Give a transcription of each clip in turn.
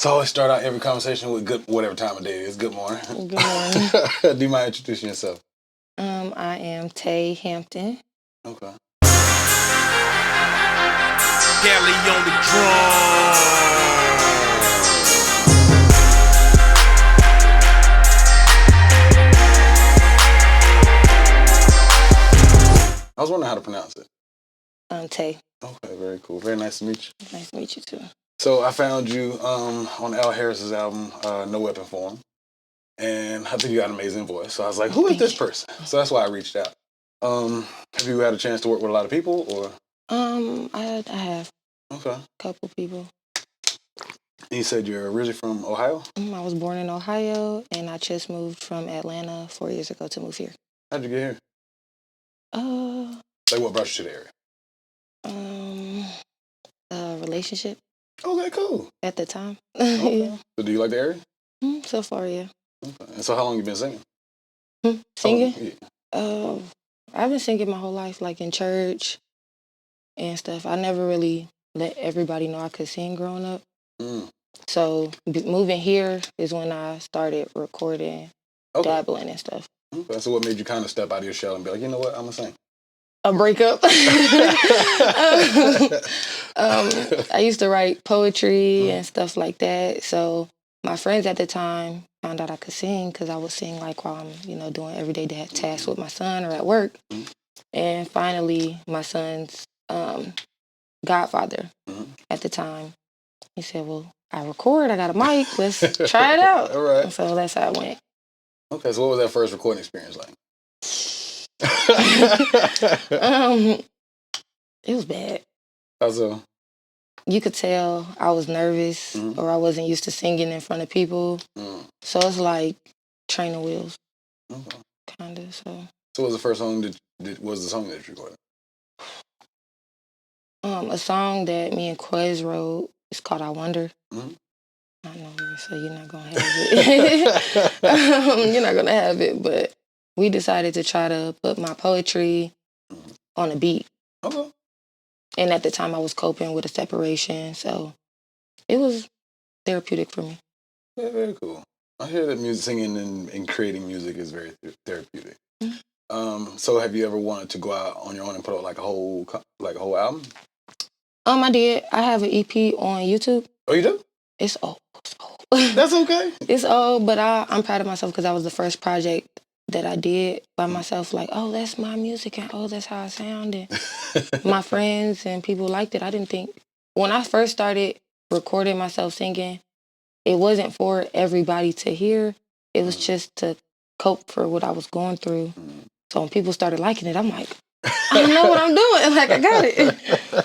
So I always start out every conversation with good, whatever time of day it is. Good morning. Good morning. Do you mind introducing yourself? I am Taii Hampton. Okay. Galley on the drum. I was wondering how to pronounce it. Taii. Okay, very cool. Very nice to meet you. Nice to meet you too. So I found you on Al Harris's album, No Weapon Form. And I think you got an amazing voice. So I was like, who is this person? So that's why I reached out. Have you had a chance to work with a lot of people or? I have Okay. a couple people. You said you're originally from Ohio? I was born in Ohio and I just moved from Atlanta 4 years ago to move here. How'd you get here? Like what brought you to the area? Relationship Okay, cool. at the time. Okay. Yeah. So do you like the area? So far, yeah. Okay. And so how long you been singing? Singing? Yeah. I've been singing my whole life, like in church and stuff. I never really let everybody know I could sing growing up. So moving here is when I started recording, dabbling and stuff. Okay. So what made you kind of step out of your shell and be like, you know what, I'm gonna sing? A breakup. I used to write poetry and stuff like that. So my friends at the time found out I could sing because I would sing like while I'm, doing everyday tasks with my son or at work. And finally, my son's godfather at the time, he said, well, I record, I got a mic, let's try it out. All right. So that's how it went. Okay, so what was that first recording experience like? It was bad. How so? You could tell I was nervous or I wasn't used to singing in front of people. So it's like training wheels. Okay. Kind of, so. So what was the first song that was the song that you recorded? A song that me and Quez wrote, it's called I Wonder. I know, so you're not going to have it. You're not going to have it, but we decided to try to put my poetry on a beat. Okay. And at the time I was coping with a separation, so it was therapeutic for me. Yeah, very cool. I hear that music, singing and creating music is very therapeutic. So have you ever wanted to go out on your own and put out like a whole album? I did. I have an EP on YouTube. Oh, you do? It's old. That's okay. It's old, but I'm proud of myself because that was the first project that I did by myself. Like, oh, that's my music, and oh, that's how I sound. And my friends and people liked it. I didn't think when I first started recording myself singing, it wasn't for everybody to hear. It was just to cope for what I was going through. So when people started liking it, I'm like, I know what I'm doing. Like, I got it.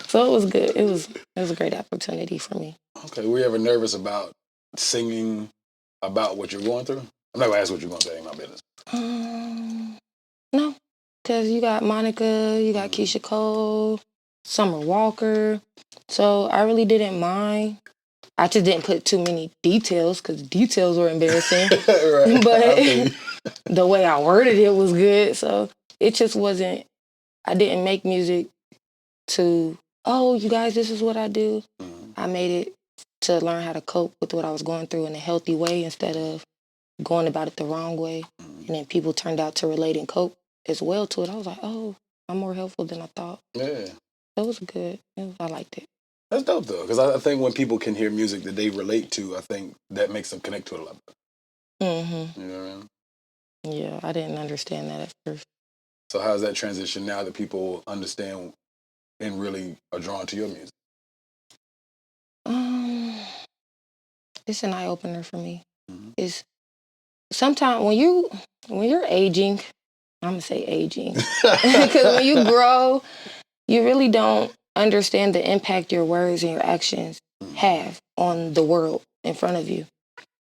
So it was good. It was a great opportunity for me. Okay. Were you ever nervous about singing about what you're going through? I'm not going to ask what you're going through. That ain't my business. No. Because you got Monica, you got Keisha Cole, Summer Walker. So I really didn't mind. I just didn't put too many details because details were embarrassing. Right. But the way I worded it was good. So it just wasn't, I didn't make music to, oh, you guys, this is what I do. I made it to learn how to cope with what I was going through in a healthy way instead of going about it the wrong way. And then people turned out to relate and cope as well to it. I was like, oh, I'm more helpful than I thought. Yeah. That was good. I liked it. That's dope, though, because I think when people can hear music that they relate to, I think that makes them connect to it a lot better. You know what I mean? Yeah, I didn't understand that at first. So how's that transition now that people understand and really are drawn to your music? It's an eye-opener for me. It's sometimes when you're aging, I'm going to say aging, because when you grow, you really don't understand the impact your words and your actions have on the world in front of you.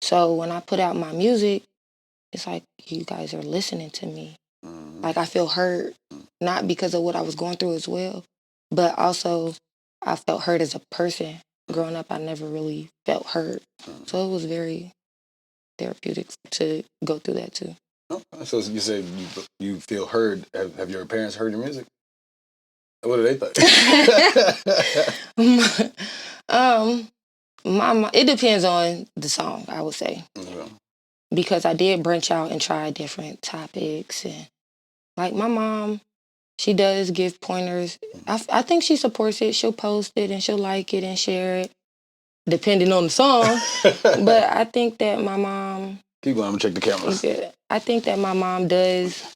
So when I put out my music, it's like you guys are listening to me. Like I feel heard, not because of what I was going through as well, but also I felt heard as a person. Growing up, I never really felt heard. So it was very therapeutic to go through that too. Okay. So you say you feel heard. Have your parents heard your music? What do they think? It depends on the song, I would say. Yeah. Because I did branch out and try different topics. And like my mom, she does give pointers. I think she supports it. She'll post it and she'll like it and share it, depending on the song. But I think that my mom... Keep going, I'm gonna check the cameras. I think that my mom does.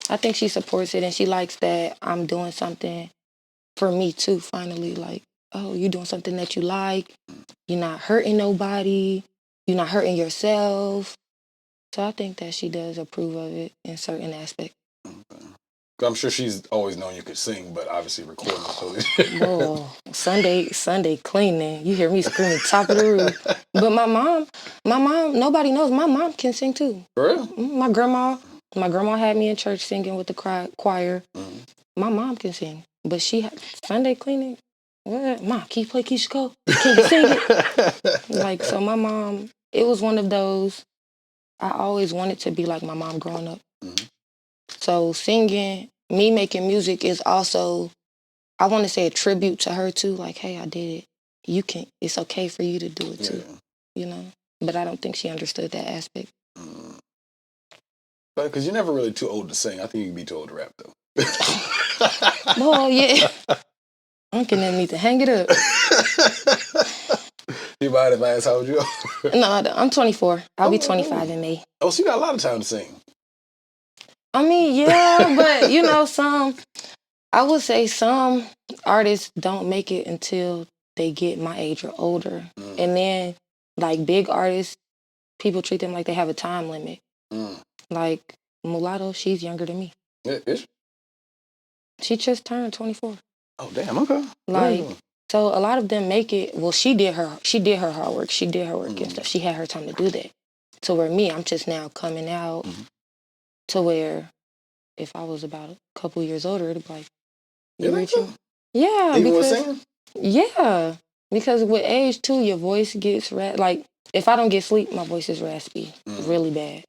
I think she supports it and she likes that I'm doing something for me too, finally. Like, oh, you're doing something that you like. You're not hurting nobody. You're not hurting yourself. So I think that she does approve of it in certain aspects. Okay. I'm sure she's always known you could sing, but obviously recording is totally... Whoa, Sunday cleaning. You hear me screaming top of the roof. But my mom, nobody knows. My mom can sing too. For real? My grandma had me in church singing with the choir. Mm-hmm. My mom can sing, but Sunday cleaning. What? Mom, can you play Keisha Cole? Can you sing it? Like, so my mom, it was one of those, I always wanted to be like my mom growing up. Mm-hmm. So singing, me making music is also, I want to say, a tribute to her too. Like, hey, I did it. It's okay for you to do it too. You know? But I don't think she understood that aspect. Mm. But because you're never really too old to sing. I think you can be too old to rap though. Oh, yeah. Uncle didn't need to hang it up. You mind if I ask how old you are? No, I'm 24. I'll be 25 in May. Oh, so you got a lot of time to sing. I mean, yeah, but you know, I would say some artists don't make it until they get my age or older. Mm. And then, like, big artists, people treat them like they have a time limit. Mm. Like, Mulatto, she's younger than me. Is she? She just turned 24. Oh, damn, okay. Like, so a lot of them make it. Well, she did her hard work. She did her work and stuff. She had her time to do that. To where me, I'm just now coming out to where if I was about a couple years older, it'd be like, you think so? Yeah. Even with singing? Yeah. Because with age too, your voice gets like, if I don't get sleep, my voice is raspy. Really bad.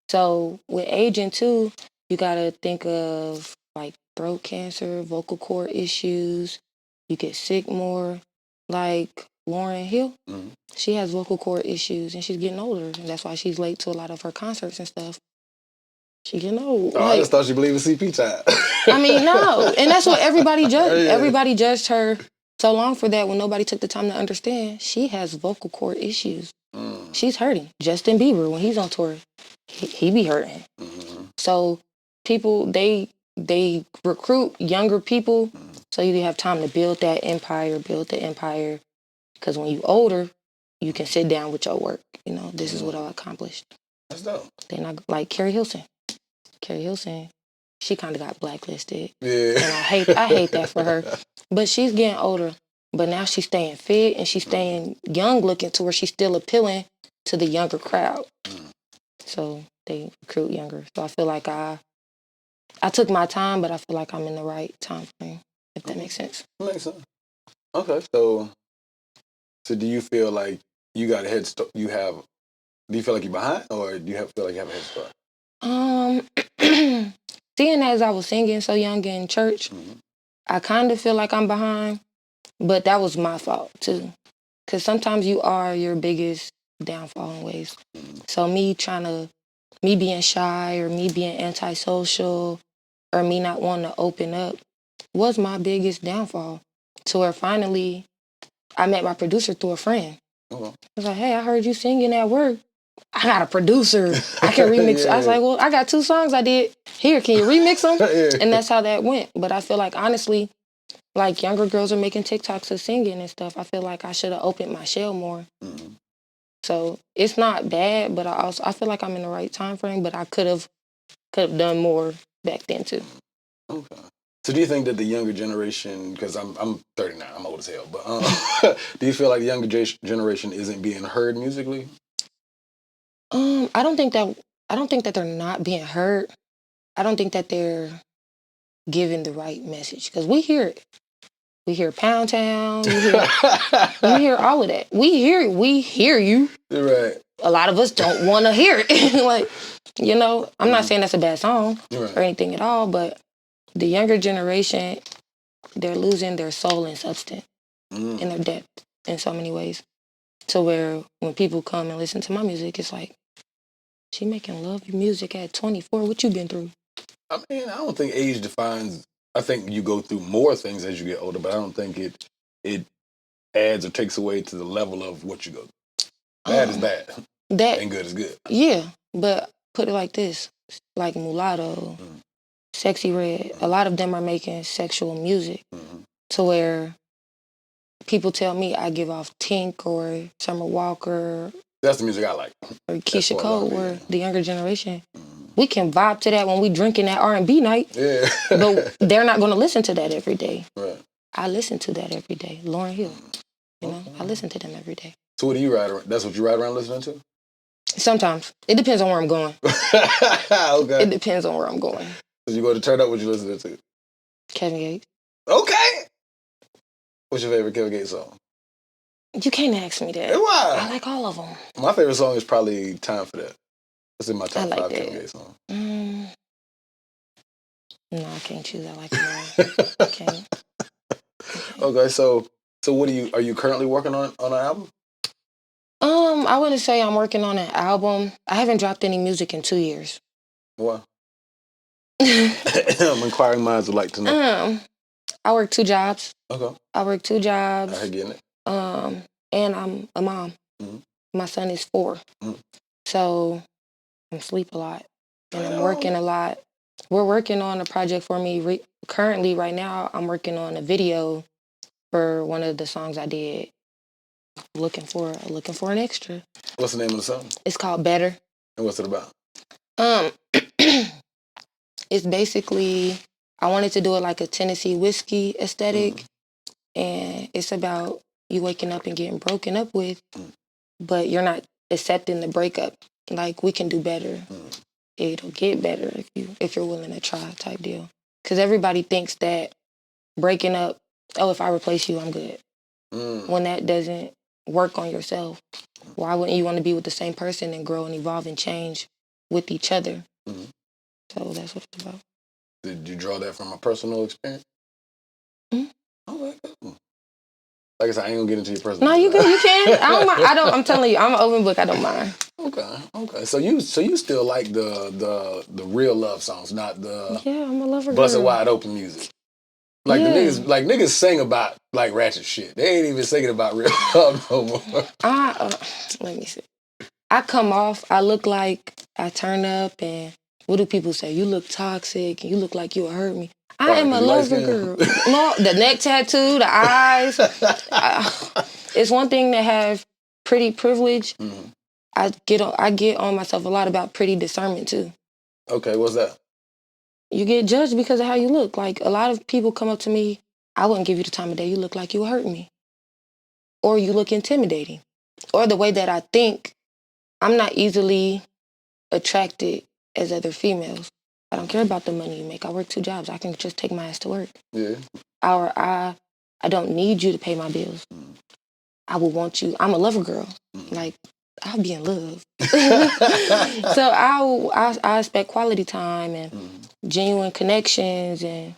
So with aging too, you gotta think of like throat cancer, vocal cord issues. You get sick more. Like Lauryn Hill, she has vocal cord issues and she's getting older. And that's why she's late to a lot of her concerts and stuff. She getting old. Oh, I just thought she believed in CP time. I mean, no. And that's what everybody judged. Yeah. Everybody judged her so long for that when nobody took the time to understand. She has vocal cord issues. She's hurting. Justin Bieber, when he's on tour, he be hurting. So people, they recruit younger people so you have time to build the empire. Because when you older, you can sit down with your work. You know, this is what I accomplished. That's dope. They're not like Carrie Hilson. She kind of got blacklisted. Yeah. And I hate that for her. But she's getting older. But now she's staying fit and she's staying young looking to where she's still appealing to the younger crowd. So they recruit younger. So I feel like I took my time, but I feel like I'm in the right time frame, if that makes sense. That makes sense. Okay. So do you feel like you got a head start? Do you feel like you're behind or do you feel like you have a head start? Seeing as I was singing so young in church, I kind of feel like I'm behind, but that was my fault too. Because sometimes you are your biggest downfall in ways. So me being shy or me being antisocial or me not wanting to open up was my biggest downfall. To where finally I met my producer through a friend. I was like, hey, I heard you singing at work. I got a producer. I can remix. Yeah. I was like, well, I got 2 songs I did. Here, can you remix them? Yeah. And that's how that went. But I feel like, honestly, like younger girls are making TikToks of singing and stuff. I feel like I should have opened my shell more. So it's not bad, but I feel like I'm in the right time frame, but I could have done more back then too. Okay. So do you think that the younger generation, because I'm 39, I'm old as hell, but do you feel like the younger generation isn't being heard musically? I don't think that they're not being heard. I don't think that they're giving the right message because we hear it. We hear Pound Town. We hear all of that. We hear you. Right. A lot of us don't want to hear it. Like, you know, I'm not saying that's a bad song or anything at all, but the younger generation, they're losing their soul and substance and their depth in so many ways. to where when people come and listen to my music, it's like, she making love music at 24. What you been through? I mean, I don't think age defines. I think you go through more things as you get older, but I don't think it adds or takes away to the level of what you go through. Bad is bad, and good is good. Yeah, but put it like this, like Mulatto, Sexy Red, a lot of them are making sexual music to where people tell me I give off Tink or Summer Walker. That's the music I like. Or Keisha Cole, or the younger generation. We can vibe to that when we drinking that R&B night. Yeah. But they're not going to listen to that every day. Right. I listen to that every day. Lauryn Hill, you know, I listen to them every day. So what do you ride around? That's what you ride around listening to? Sometimes. It depends on where I'm going. Okay. It depends on where I'm going. So you go to turn up, what you listening to? Kevin Gates. Okay. What's your favorite Kevin Gates song? You can't ask me that. Why? I like all of them. My favorite song is probably Time for That. That's in my top like 5 that. Kevin Gates songs. No, I can't choose. I like them all. I can't. Okay, so what are you currently working on an album? I wouldn't say I'm working on an album. I haven't dropped any music in 2 years. Wow. Inquiring minds would like to know. I work 2 jobs. Okay. I work 2 jobs. I getting it. And I'm a mom. Mm-hmm. My son is 4. Mm-hmm. So I sleep a lot. And I'm working a lot. We're working on a project for me. Currently, right now, I'm working on a video for one of the songs I did. Looking for an extra. What's the name of the song? It's called Better. And what's it about? It's basically, I wanted to do it like a Tennessee whiskey aesthetic. And it's about you waking up and getting broken up with, but you're not accepting the breakup. Like, we can do better. It'll get better if you're willing to try, type deal. Because everybody thinks that breaking up, oh, if I replace you, I'm good. When that doesn't work on yourself, why wouldn't you want to be with the same person and grow and evolve and change with each other? So that's what it's about. Did you draw that from a personal experience? Okay, cool. Like I said, I ain't gonna get into your personal. No, you good. You can. I don't mind. I'm telling you, I'm an open book. I don't mind. Okay. So you still like the real love songs, not the I'm a lover girl. Busted Wide Open music. Like the niggas sing about like ratchet shit. They ain't even singing about real love no more. Let me see. I come off. I look like I turn up, and what do people say? You look toxic, and you look like you'll hurt me. I am a lover girl. No, the neck tattoo, the eyes. It's one thing to have pretty privilege. I get on myself a lot about pretty discernment too. Okay, what's that? You get judged because of how you look. Like, a lot of people come up to me, I wouldn't give you the time of day. You look like you hurt me. Or you look intimidating. Or the way that I think, I'm not easily attracted as other females. I don't care about the money you make. I work 2 jobs. I can just take my ass to work. Yeah. Or I don't need you to pay my bills. I will want you. I'm a lover girl. Like, I'll be in love. So I expect quality time and genuine connections, and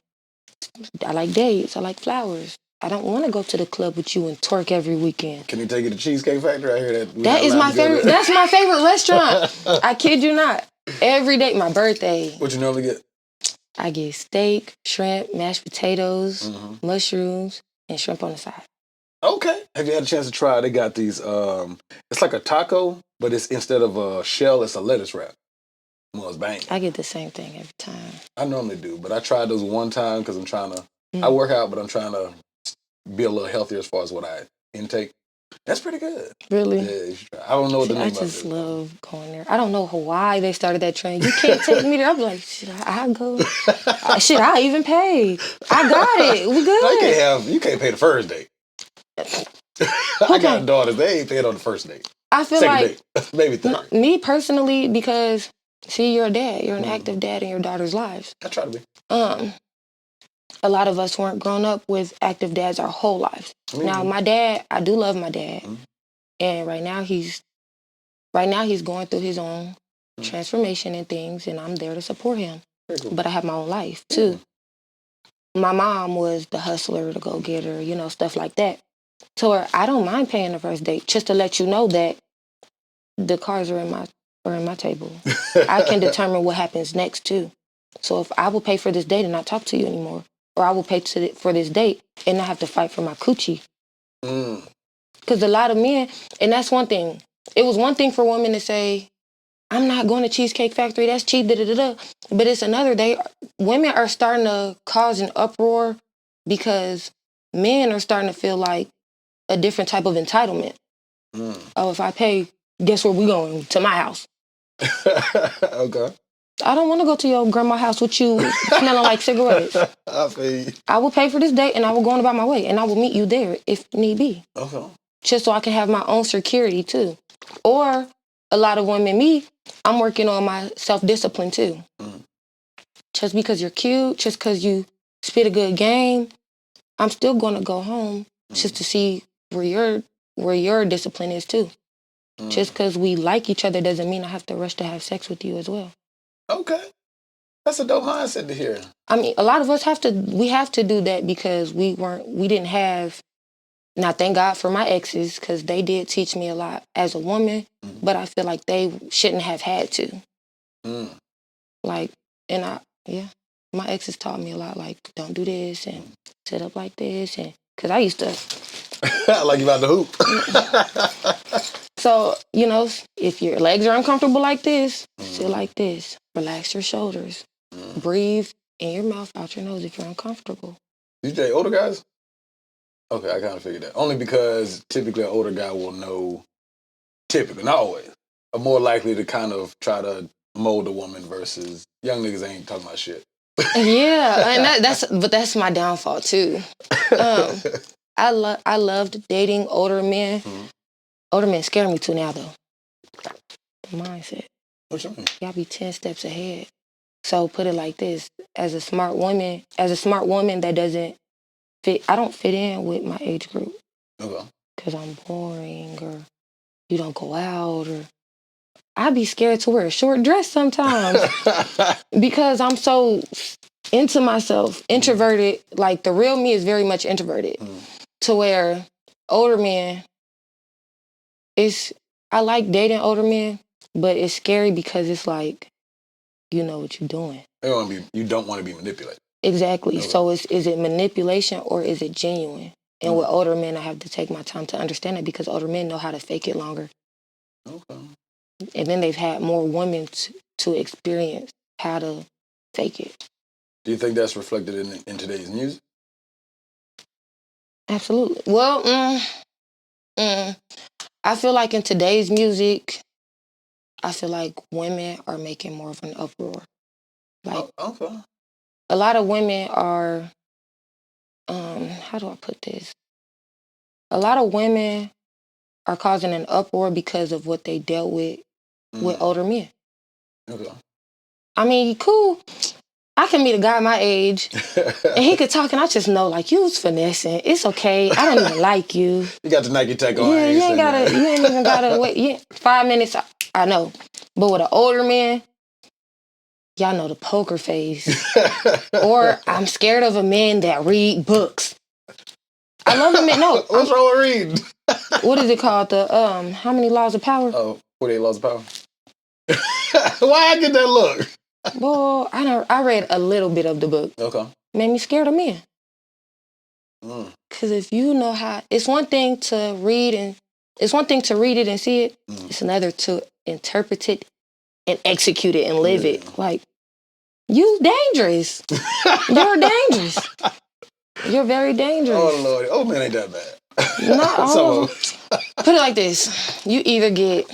I like dates. I like flowers. I don't want to go to the club with you and twerk every weekend. Can you take you to Cheesecake Factory? I hear that. That is my favorite. That's my favorite restaurant. I kid you not. Every day, my birthday. What you normally get? I get steak, shrimp, mashed potatoes, mushrooms, and shrimp on the side. Okay. Have you had a chance to try? They got these. It's like a taco, but it's instead of a shell, it's a lettuce wrap. Well, it's banging. I get the same thing every time. I normally do, but I tried those one time because I'm trying to. I work out, but I'm trying to be a little healthier as far as what I intake. That's pretty good. Really? Yeah, you should try. I don't know what the name of it is. I just love going there. I don't know why they started that trend. You can't take me there. I'm like, should I go? Should I even pay? I got it. We good. No, you can't pay the first date. I got daughters. They ain't paid on the first date. I feel Second date. Maybe third. Me personally, because see, you're a dad. You're an active dad in your daughter's lives. I try to be. A lot of us weren't grown up with active dads our whole lives. Now, my dad, I do love my dad, and right now he's going through his own transformation and things, and I'm there to support him. Cool. But I have my own life too. My mom was the hustler, the go-getter, stuff like that. to where I don't mind paying the first date just to let you know that the cards are in my table. I can determine what happens next too. So if I will pay for this date and not talk to you anymore, or I will pay for this date and not have to fight for my coochie. Because a lot of men, and that's one thing. It was one thing for women to say, I'm not going to Cheesecake Factory, that's cheap, da-da-da-da. But it's another day. Women are starting to cause an uproar because men are starting to feel like a different type of entitlement. Oh, if I pay, guess where we going? To my house. Okay. I don't want to go to your grandma's house with you smelling like cigarettes. I feel you. I will pay for this date and I will go on about my way and I will meet you there if need be. Okay. Just so I can have my own security too. Or a lot of women, I'm working on my self-discipline too. Just because you're cute, just because you spit a good game, I'm still going to go home just to see where your discipline is too. Just because we like each other doesn't mean I have to rush to have sex with you as well. Okay. That's a dope mindset to hear. I mean, a lot of us have to do that because we didn't have, now thank God for my exes because they did teach me a lot as a woman, but I feel like they shouldn't have had to. Like, and my exes taught me a lot, like, don't do this and sit up like this. And because I used to. Like you about to hoop. So, if your legs are uncomfortable like this, sit like this. Relax your shoulders. Breathe in your mouth, out your nose if you're uncomfortable. You date older guys? Okay, I kind of figured that. Only because typically an older guy will know, typically, not always, are more likely to kind of try to mold a woman versus young niggas ain't talking about shit. Yeah, and that's my downfall too. I loved dating older men. Older men scare me too now though. The mindset. What you mean? Y'all be 10 steps ahead. So put it like this: as a smart woman that doesn't fit, I don't fit in with my age group. Okay. Because I'm boring or you don't go out or I'd be scared to wear a short dress sometimes because I'm so into myself, introverted. Like the real me is very much introverted to where older men, I like dating older men, but it's scary because it's like, you know what you're doing. You don't want to be manipulated. Exactly. Okay. So is it manipulation or is it genuine? And with older men, I have to take my time to understand it because older men know how to fake it longer. Okay. And then they've had more women to experience how to fake it. Do you think that's reflected in today's music? Absolutely. Well, I feel like in today's music, I feel like women are making more of an uproar. Like, okay. A lot of women are, how do I put this? A lot of women are causing an uproar because of what they dealt with older men. Okay. I mean, cool. I can meet a guy my age, and he could talk, and I just know, like, you was finessing. It's okay. I don't even like you. You got the Nike tech on. Yeah, you ain't even gotta wait. Yeah, 5 minutes, I know. But with an older man, y'all know the poker face. Or I'm scared of a man that read books. I love a man. No. What's wrong with reading? What is it called? The how many laws of power? Oh, 48 laws of power. Why I get that look? Boy, I read a little bit of the book. Okay. Made me scared of men. Because if you know how, it's one thing to read it and see it. It's another to interpret it and execute it and live it. Like, you dangerous. You're dangerous. You're very dangerous. Oh, Lord. Oh, man, ain't that bad. Not all of them. Put it like this. You either get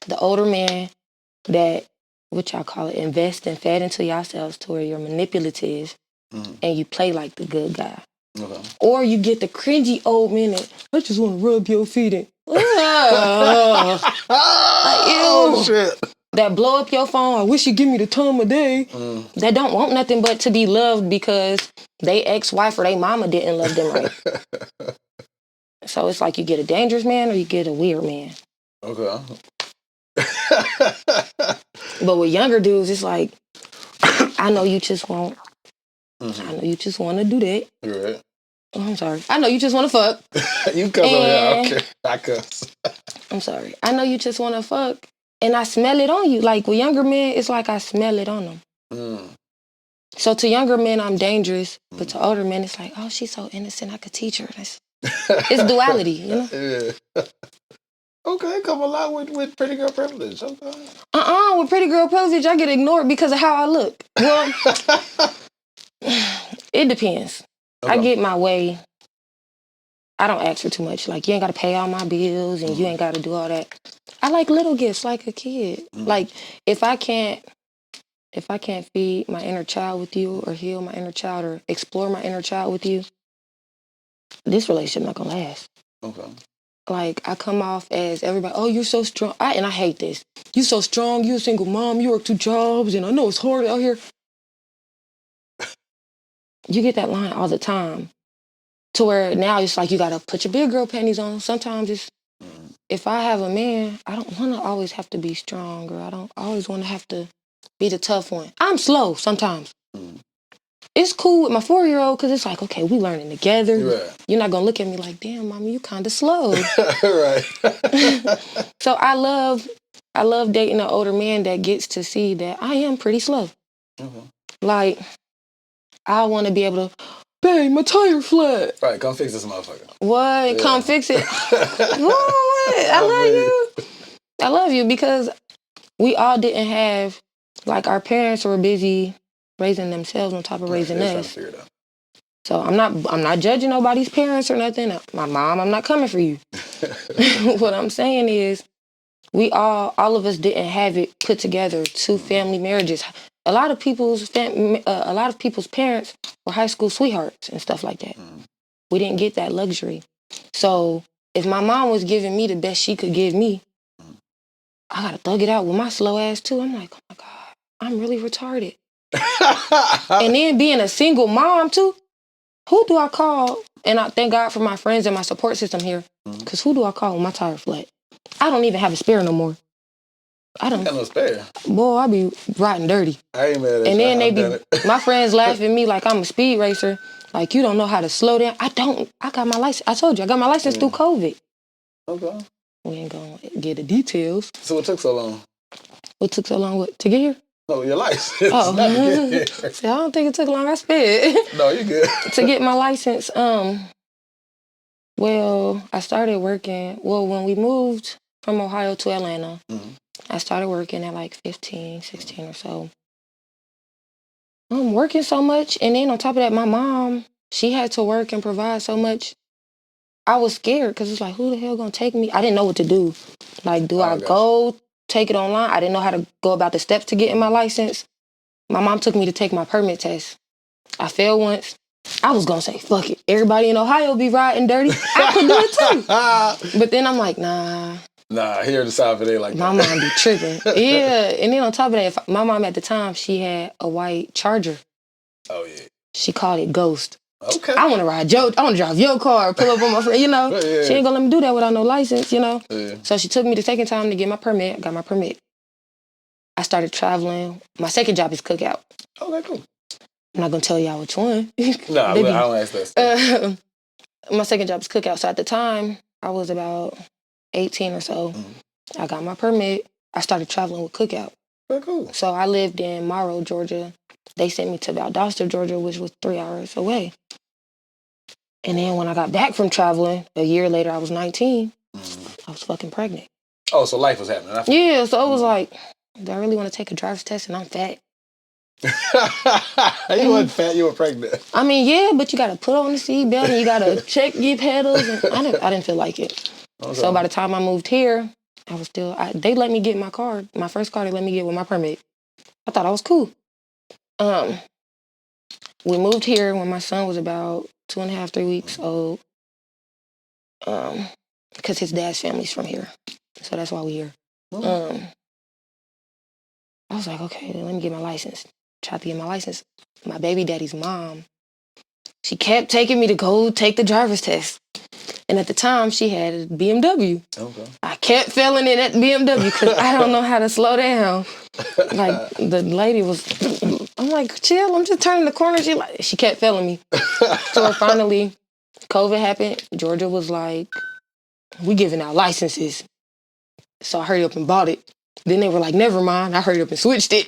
the older man that, what y'all call it, invest and fed into yourselves to where you're manipulative and you play like the good guy. Okay. Or you get the cringy old man that, I just want to rub your feet in. Oh, shit. That blow up your phone. I wish you give me the time of day. That don't want nothing but to be loved because they ex-wife or they mama didn't love them right. So it's like you get a dangerous man or you get a weird man. Okay. But with younger dudes, it's like, I know you just want, I know you just want to do that. Right. Oh, I'm sorry. I know you just want to fuck. You cuss on here. Okay. I cuss. I'm sorry. I know you just want to fuck. And I smell it on you. Like with younger men, it's like I smell it on them. Mm. So to younger men, I'm dangerous. But to older men, it's like, oh, she's so innocent. I could teach her. It's duality, you know? Yeah. Okay, come along with pretty girl privilege. Okay. With pretty girl privilege, I get ignored because of how I look. Well, it depends. Okay. I get my way. I don't ask for too much. Like, you ain't got to pay all my bills and you ain't got to do all that. I like little gifts like a kid. Like, if I can't feed my inner child with you or heal my inner child or explore my inner child with you, this relationship not going to last. Okay. Like, I come off as everybody, oh, you're so strong. And I hate this. You so strong. You're a single mom. You work 2 jobs. And I know it's hard out here. You get that line all the time. To where now it's like you got to put your big girl panties on. Sometimes it's, if I have a man, I don't want to always have to be strong, or I don't always want to have to be the tough one. I'm slow sometimes. It's cool with my 4-year-old because it's like, okay, we learning together. Right. You're not going to look at me like, damn, mommy, you kind of slow. Right. So I love dating an older man that gets to see that I am pretty slow. Like, I want to be able to, bang, my tire flat. Right, come fix this motherfucker. What? Yeah. Come fix it. What? I love you. I love you because we all didn't have, like, our parents were busy raising themselves on top of raising us. So I'm not judging nobody's parents or nothing. My mom, I'm not coming for you. What I'm saying is, we all of us didn't have it put together. 2 family marriages. A lot of people's parents were high school sweethearts and stuff like that. We didn't get that luxury. So if my mom was giving me the best she could give me, I gotta thug it out with my slow ass too. I'm like, oh my God, I'm really retarded. And then being a single mom too, who do I call? And I thank God for my friends and my support system here. Because who do I call when my tire flat? I don't even have a spare no more. I don't got no spare. Boy, I be riding dirty. I ain't mad at you. And then my friends laugh at me like I'm a speed racer. Like, you don't know how to slow down. I don't. I got my license. I told you, I got my license through COVID. Okay. We ain't gonna get the details. So what took so long? What took so long to get here? No, your license. Oh. Not to get here. See, I don't think it took long. I sped. No, you good. To get my license, well, I started working. Well, when we moved from Ohio to Atlanta, I started working at like 15, 16 or so. I'm working so much. And then on top of that, my mom, she had to work and provide so much. I was scared because it's like, who the hell gonna take me? I didn't know what to do. Like, do I go take it online? I didn't know how to go about the steps to getting my license. My mom took me to take my permit test. I failed once. I was gonna say, fuck it. Everybody in Ohio be riding dirty. I could do it too. But then I'm like, nah. Nah, here in the South, it ain't like my that. My mom be tripping. Yeah. And then on top of that, my mom at the time, she had a white Charger. Oh, yeah. She called it Ghost. Okay. I want to drive your car, pull up on my friend, you know. Yeah. She ain't gonna let me do that without no license, you know. Yeah. So she took me the second time to get my permit. I got my permit. I started traveling. My second job is cookout. Okay, cool. I'm not gonna tell y'all which one. No, I don't ask that stuff. My second job is cookout. So at the time, I was about 18 or so. I got my permit. I started traveling with cookout. Okay, cool. So I lived in Morrow, Georgia. They sent me to Valdosta, Georgia, which was 3 hours away. And then when I got back from traveling, a year later, I was 19. I was fucking pregnant. Oh, so life was happening. Yeah, so it was like, do I really want to take a driver's test and I'm fat? You weren't fat, you were pregnant. I mean, yeah, but you got to put on the seatbelt and you got to check your pedals. And I didn't feel like it. Okay. So by the time I moved here, I was still, they let me get my car. My first car they let me get with my permit. I thought I was cool. We moved here when my son was about 2.5, 3 weeks old. Because his dad's family's from here. So that's why we're here. I was like, okay, let me get my license. Tried to get my license. My baby daddy's mom, she kept taking me to go take the driver's test. And at the time, she had a BMW. Okay. I kept failing in that BMW because I don't know how to slow down. Like, the lady was, I'm like, chill, I'm just turning the corner. She kept failing me. So finally, COVID happened. Georgia was like, we giving out licenses. So I hurried up and bought it. Then they were like, never mind. I hurried up and switched it.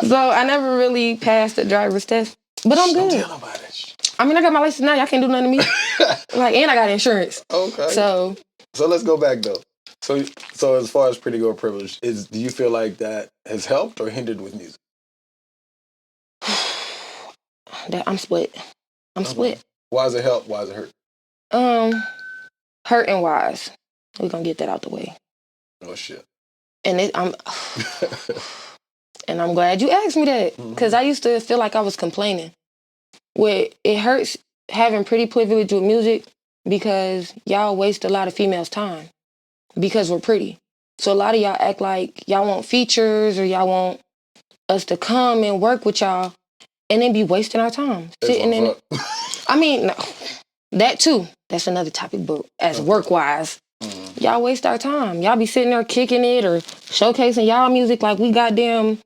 So I never really passed the driver's test. But I'm good. Don't tell nobody. I mean, I got my license now. Y'all can't do nothing to me. And I got insurance. Okay. So let's go back though. So as far as pretty girl privilege, do you feel like that has helped or hindered with music? I'm split. I'm split. Why does it help? Why does it hurt? Hurt and wise. We're gonna get that out the way. Oh shit. And and I'm glad you asked me that, because I used to feel like I was complaining. It hurts having pretty privilege with music because y'all waste a lot of females' time because we're pretty. So a lot of y'all act like y'all want features or y'all want us to come and work with y'all, and then be wasting our time sitting in. I mean, no, that too. That's another topic, but as work-wise, y'all waste our time. Y'all be sitting there kicking it or showcasing y'all music like we goddamn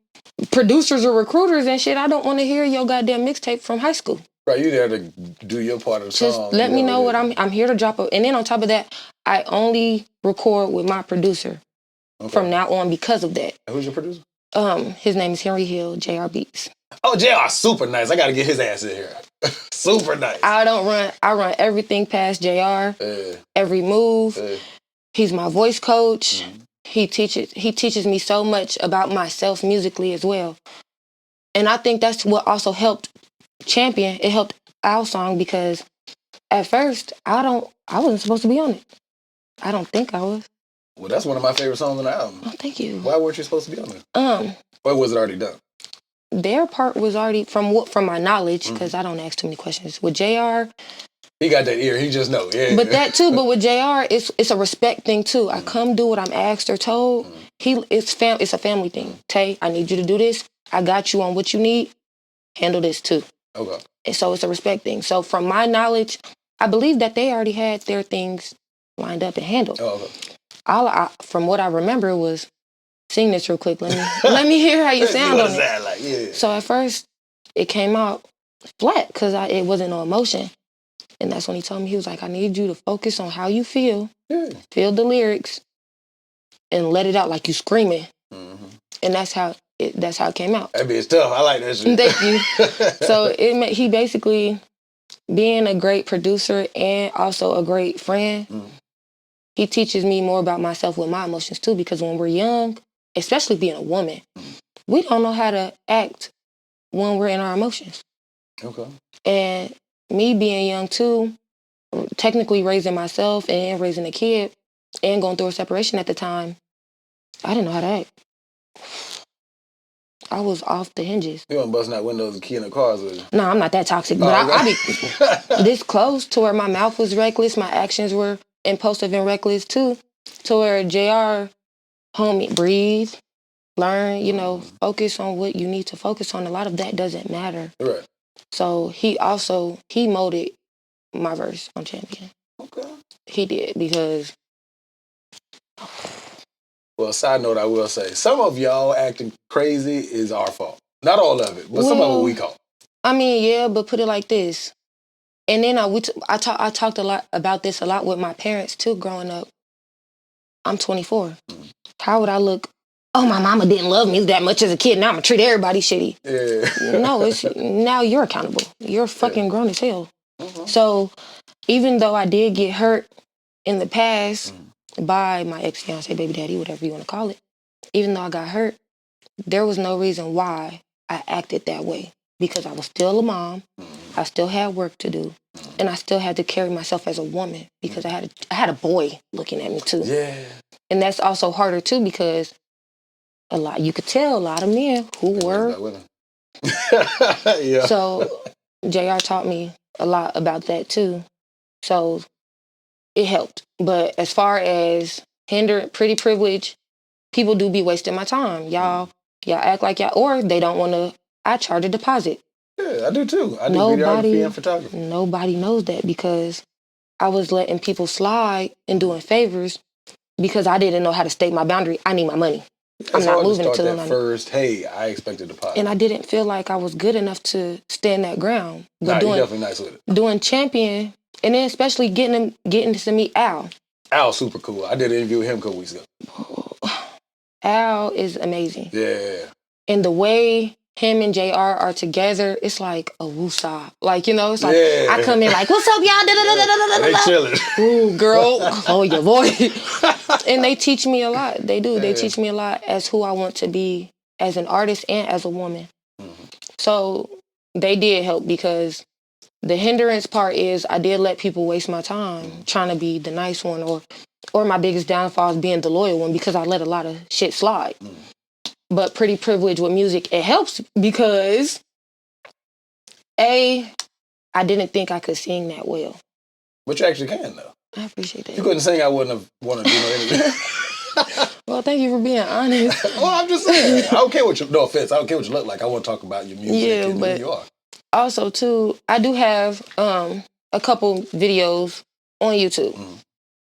producers or recruiters and shit. I don't want to hear your goddamn mixtape from high school. Right, you there to do your part of the Just song. let me know what I'm here to drop. And then on top of that, I only record with my producer from now on because of that. And who's your producer? His name is Henry Hill, JR Beats. Oh, JR, super nice. I got to get his ass in here. Super nice. I run everything past JR. Every move. He's my voice coach. He teaches me so much about myself musically as well. And I think that's what also helped Champion. It helped our song because at first I wasn't supposed to be on it. I don't think I was. Well, that's one of my favorite songs on the album. Oh, thank you. Why weren't you supposed to be on it? Or was it already done? Their part was already from my knowledge, because I don't ask too many questions. With JR, he got that ear. He just know. Yeah. But that too. But with JR, it's a respect thing too. I come do what I'm asked or told. It's a family thing. Tay, I need you to do this. I got you on what you need. Handle this too. Okay. And so it's a respect thing. So from my knowledge, I believe that they already had their things lined up and handled. Oh, okay. From what I remember was, sing this real quick. Let me hear how you sound on it. Like, yeah. So at first, it came out flat because it wasn't no emotion. And that's when he told me, he was like, I need you to focus on how you feel, feel the lyrics, and let it out like you screaming. And that's how it came out. That bitch tough. I like that shit. Thank you. So he basically, being a great producer and also a great friend, he teaches me more about myself with my emotions too, because when we're young, especially being a woman, we don't know how to act when we're in our emotions. Okay. And me being young too, technically raising myself and raising a kid and going through a separation at the time, I didn't know how to act. I was off the hinges. You weren't busting out windows and keying the cars with you? No, I'm not that toxic, but I be this close to where my mouth was reckless, my actions were impulsive and reckless too, to where JR, homie, breathe, learn, focus on what you need to focus on. A lot of that doesn't matter. Right. So he molded my verse on Champion. Okay. He did, because... Well, side note, I will say, some of y'all acting crazy is our fault. Not all of it, but some of it we call. I mean, yeah, but put it like this. And then I talked a lot about this with my parents too growing up. I'm 24. How would I look? Oh, my mama didn't love me that much as a kid. Now I'm going to treat everybody shitty. Yeah. No, now you're accountable. You're fucking grown as hell. So even though I did get hurt in the past by my ex-fiance, baby daddy, whatever you want to call it, even though I got hurt, there was no reason why I acted that way, because I was still a mom. I still had work to do, and I still had to carry myself as a woman, because I had a boy looking at me too. Yeah. And that's also harder too, because you could tell a lot of men who were. Yeah. So JR taught me a lot about that too. So it helped. But as far as pretty privilege, people do be wasting my time. Y'all act like or they don't want to. I charge a deposit. Yeah, I do too. I do videography and photography. Nobody knows that, because I was letting people slide and doing favors because I didn't know how to state my boundary. I need my money. I'm not hard moving to until start that first. Hey, I expected a pot. And I didn't feel like I was good enough to stand that ground. But you're definitely nice with it. Doing champion, and then especially getting to meet Al. Al's super cool. I did an interview with him a couple weeks ago. Al is amazing. Yeah. And the way him and JR are together, it's like a woosah. Like, you know, it's like I come in like, what's up, y'all? They chilling. Ooh, girl, oh your voice. And they teach me a lot. They do. They teach me a lot as who I want to be as an artist and as a woman. Mm-hmm. So they did help because the hindrance part is I did let people waste my time trying to be the nice one or my biggest downfall is being the loyal one because I let a lot of shit slide. But Pretty Privileged with music, it helps because I didn't think I could sing that well. But you actually can, though. I appreciate that. If you couldn't sing, I wouldn't have wanted to do no interview. Well, thank you for being honest. Well, I'm just saying. I don't care what you, no offense, I don't care what you look like. I want to talk about your music and who you are. Also, too, I do have a couple videos on YouTube. Mm.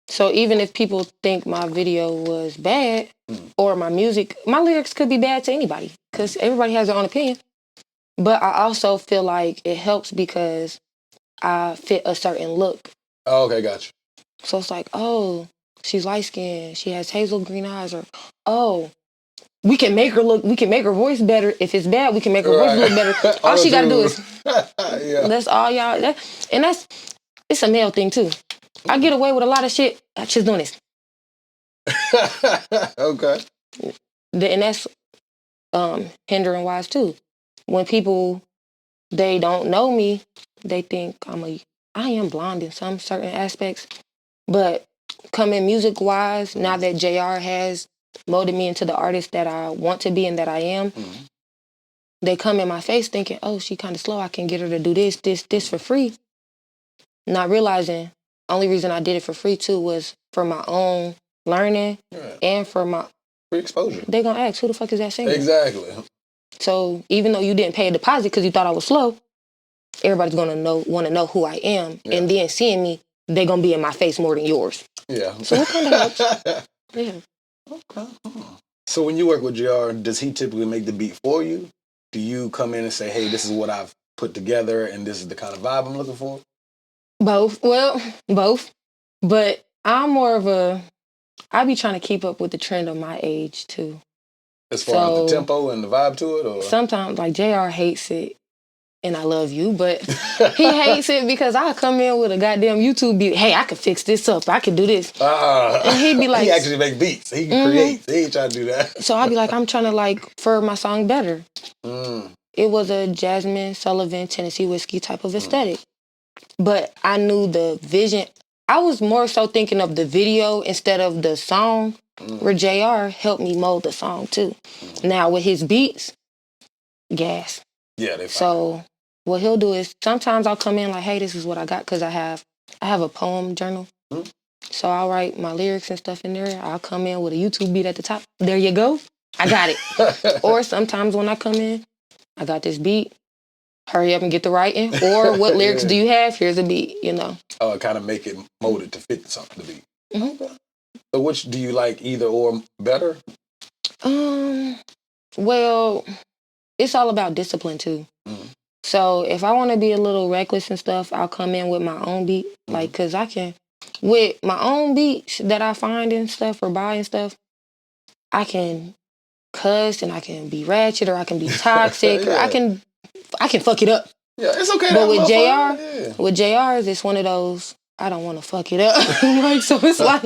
So even if people think my video was bad or my music, my lyrics could be bad to anybody because everybody has their own opinion. But I also feel like it helps because I fit a certain look. Oh, okay, gotcha. So it's like, oh, she's light-skinned, she has hazel green eyes, or, oh, we can make her voice better. If it's bad, we can make her voice look better. All she gotta do is, that's all y'all, it's a male thing too. I get away with a lot of shit, I'm just doing this. Okay. And that's hindering wise too. When people, they don't know me, they think I am blonde in some certain aspects, but coming music-wise, now that JR has molded me into the artist that I want to be and that I am, they come in my face thinking, oh, she kind of slow, I can get her to do this for free. Not realizing, only reason I did it for free too was for my own learning and for my... Free exposure. They gonna ask, who the fuck is that singer? Exactly. So even though you didn't pay a deposit because you thought I was slow, everybody's gonna want to know who I am, and then seeing me, they gonna be in my face more than yours. Yeah. So it kind of helps. Yeah. Okay. So when you work with JR, does he typically make the beat for you? Do you come in and say, hey, this is what I've put together and this is the kind of vibe I'm looking for? Both. Well, both. But I'm more of I be trying to keep up with the trend of my age too. As far as the tempo and the vibe to it? Or sometimes, like, JR hates it. And I love you, but he hates it because I come in with a goddamn YouTube beat. Hey, I could fix this up. I could do this. And he'd be like... He actually make beats. He creates. He ain't trying to do that. So I'd be like, I'm trying to, like, for my song better. It was a Jasmine Sullivan, Tennessee Whiskey type of aesthetic. But I knew the vision. I was more so thinking of the video instead of the song, where JR helped me mold the song, too. Now, with his beats, gas. Yeah, they fine. So... what he'll do is sometimes I'll come in like, hey, this is what I got, because I have a poem journal. So I'll write my lyrics and stuff in there. I'll come in with a YouTube beat at the top. There you go. I got it. Or sometimes when I come in, I got this beat. Hurry up and get the writing. Or what lyrics do you have? Here's a beat, you know. Oh, kind of make it molded to fit something to beat. So which do you like, either or better? Well, it's all about discipline too. So if I want to be a little reckless and stuff, I'll come in with my own beat. Like, because I can, with my own beats that I find and stuff or buy and stuff, I can cuss and I can be ratchet or I can be toxic or I can fuck it up. Yeah, it's okay. But with JR's, it's one of those, I don't want to fuck it up. Like, so it's like,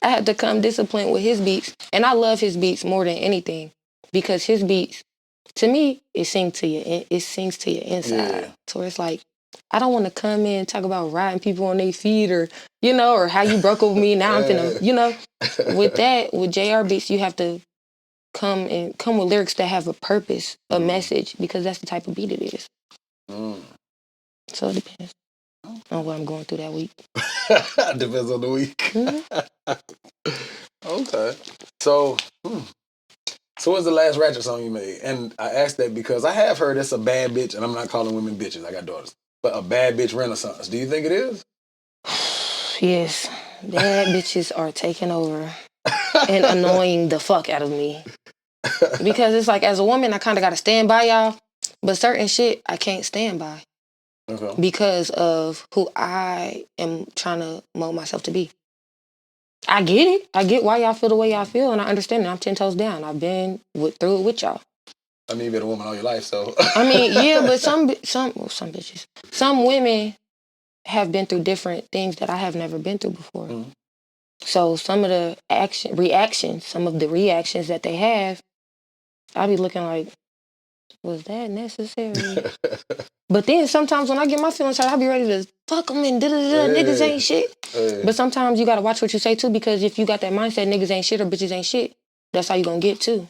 I had to come disciplined with his beats. And I love his beats more than anything because his beats, to me, it sings to your inside. Yeah. So it's like, I don't want to come in and talk about riding people on their feet or, you know, or how you broke over me. Now I'm finna, you know. With JR beats, you have to come with lyrics that have a purpose, a message, because that's the type of beat it is. So it depends on what I'm going through that week. Depends on the week. Okay. So... So what's the last ratchet song you made? And I asked that because I have heard it's a bad bitch, and I'm not calling women bitches, I got daughters, but a bad bitch renaissance. Do you think it is? Yes. Bad bitches are taking over and annoying the fuck out of me. Because it's like, as a woman, I kind of got to stand by y'all. But certain shit, I can't stand by. Okay. Because of who I am trying to mold myself to be. I get it. I get why y'all feel the way y'all feel, and I understand it. I'm 10 toes down. I've been through it with y'all. I mean, you've been a woman all your life, so. I mean, yeah, but some bitches, some women have been through different things that I have never been through before. Mm-hmm. So some of the reactions that they have, I be looking like, was that necessary? But then sometimes when I get my feelings hurt, I be ready to fuck them and niggas ain't shit. But sometimes you gotta watch what you say too, because if you got that mindset, niggas ain't shit or bitches ain't shit, that's how you gonna get too.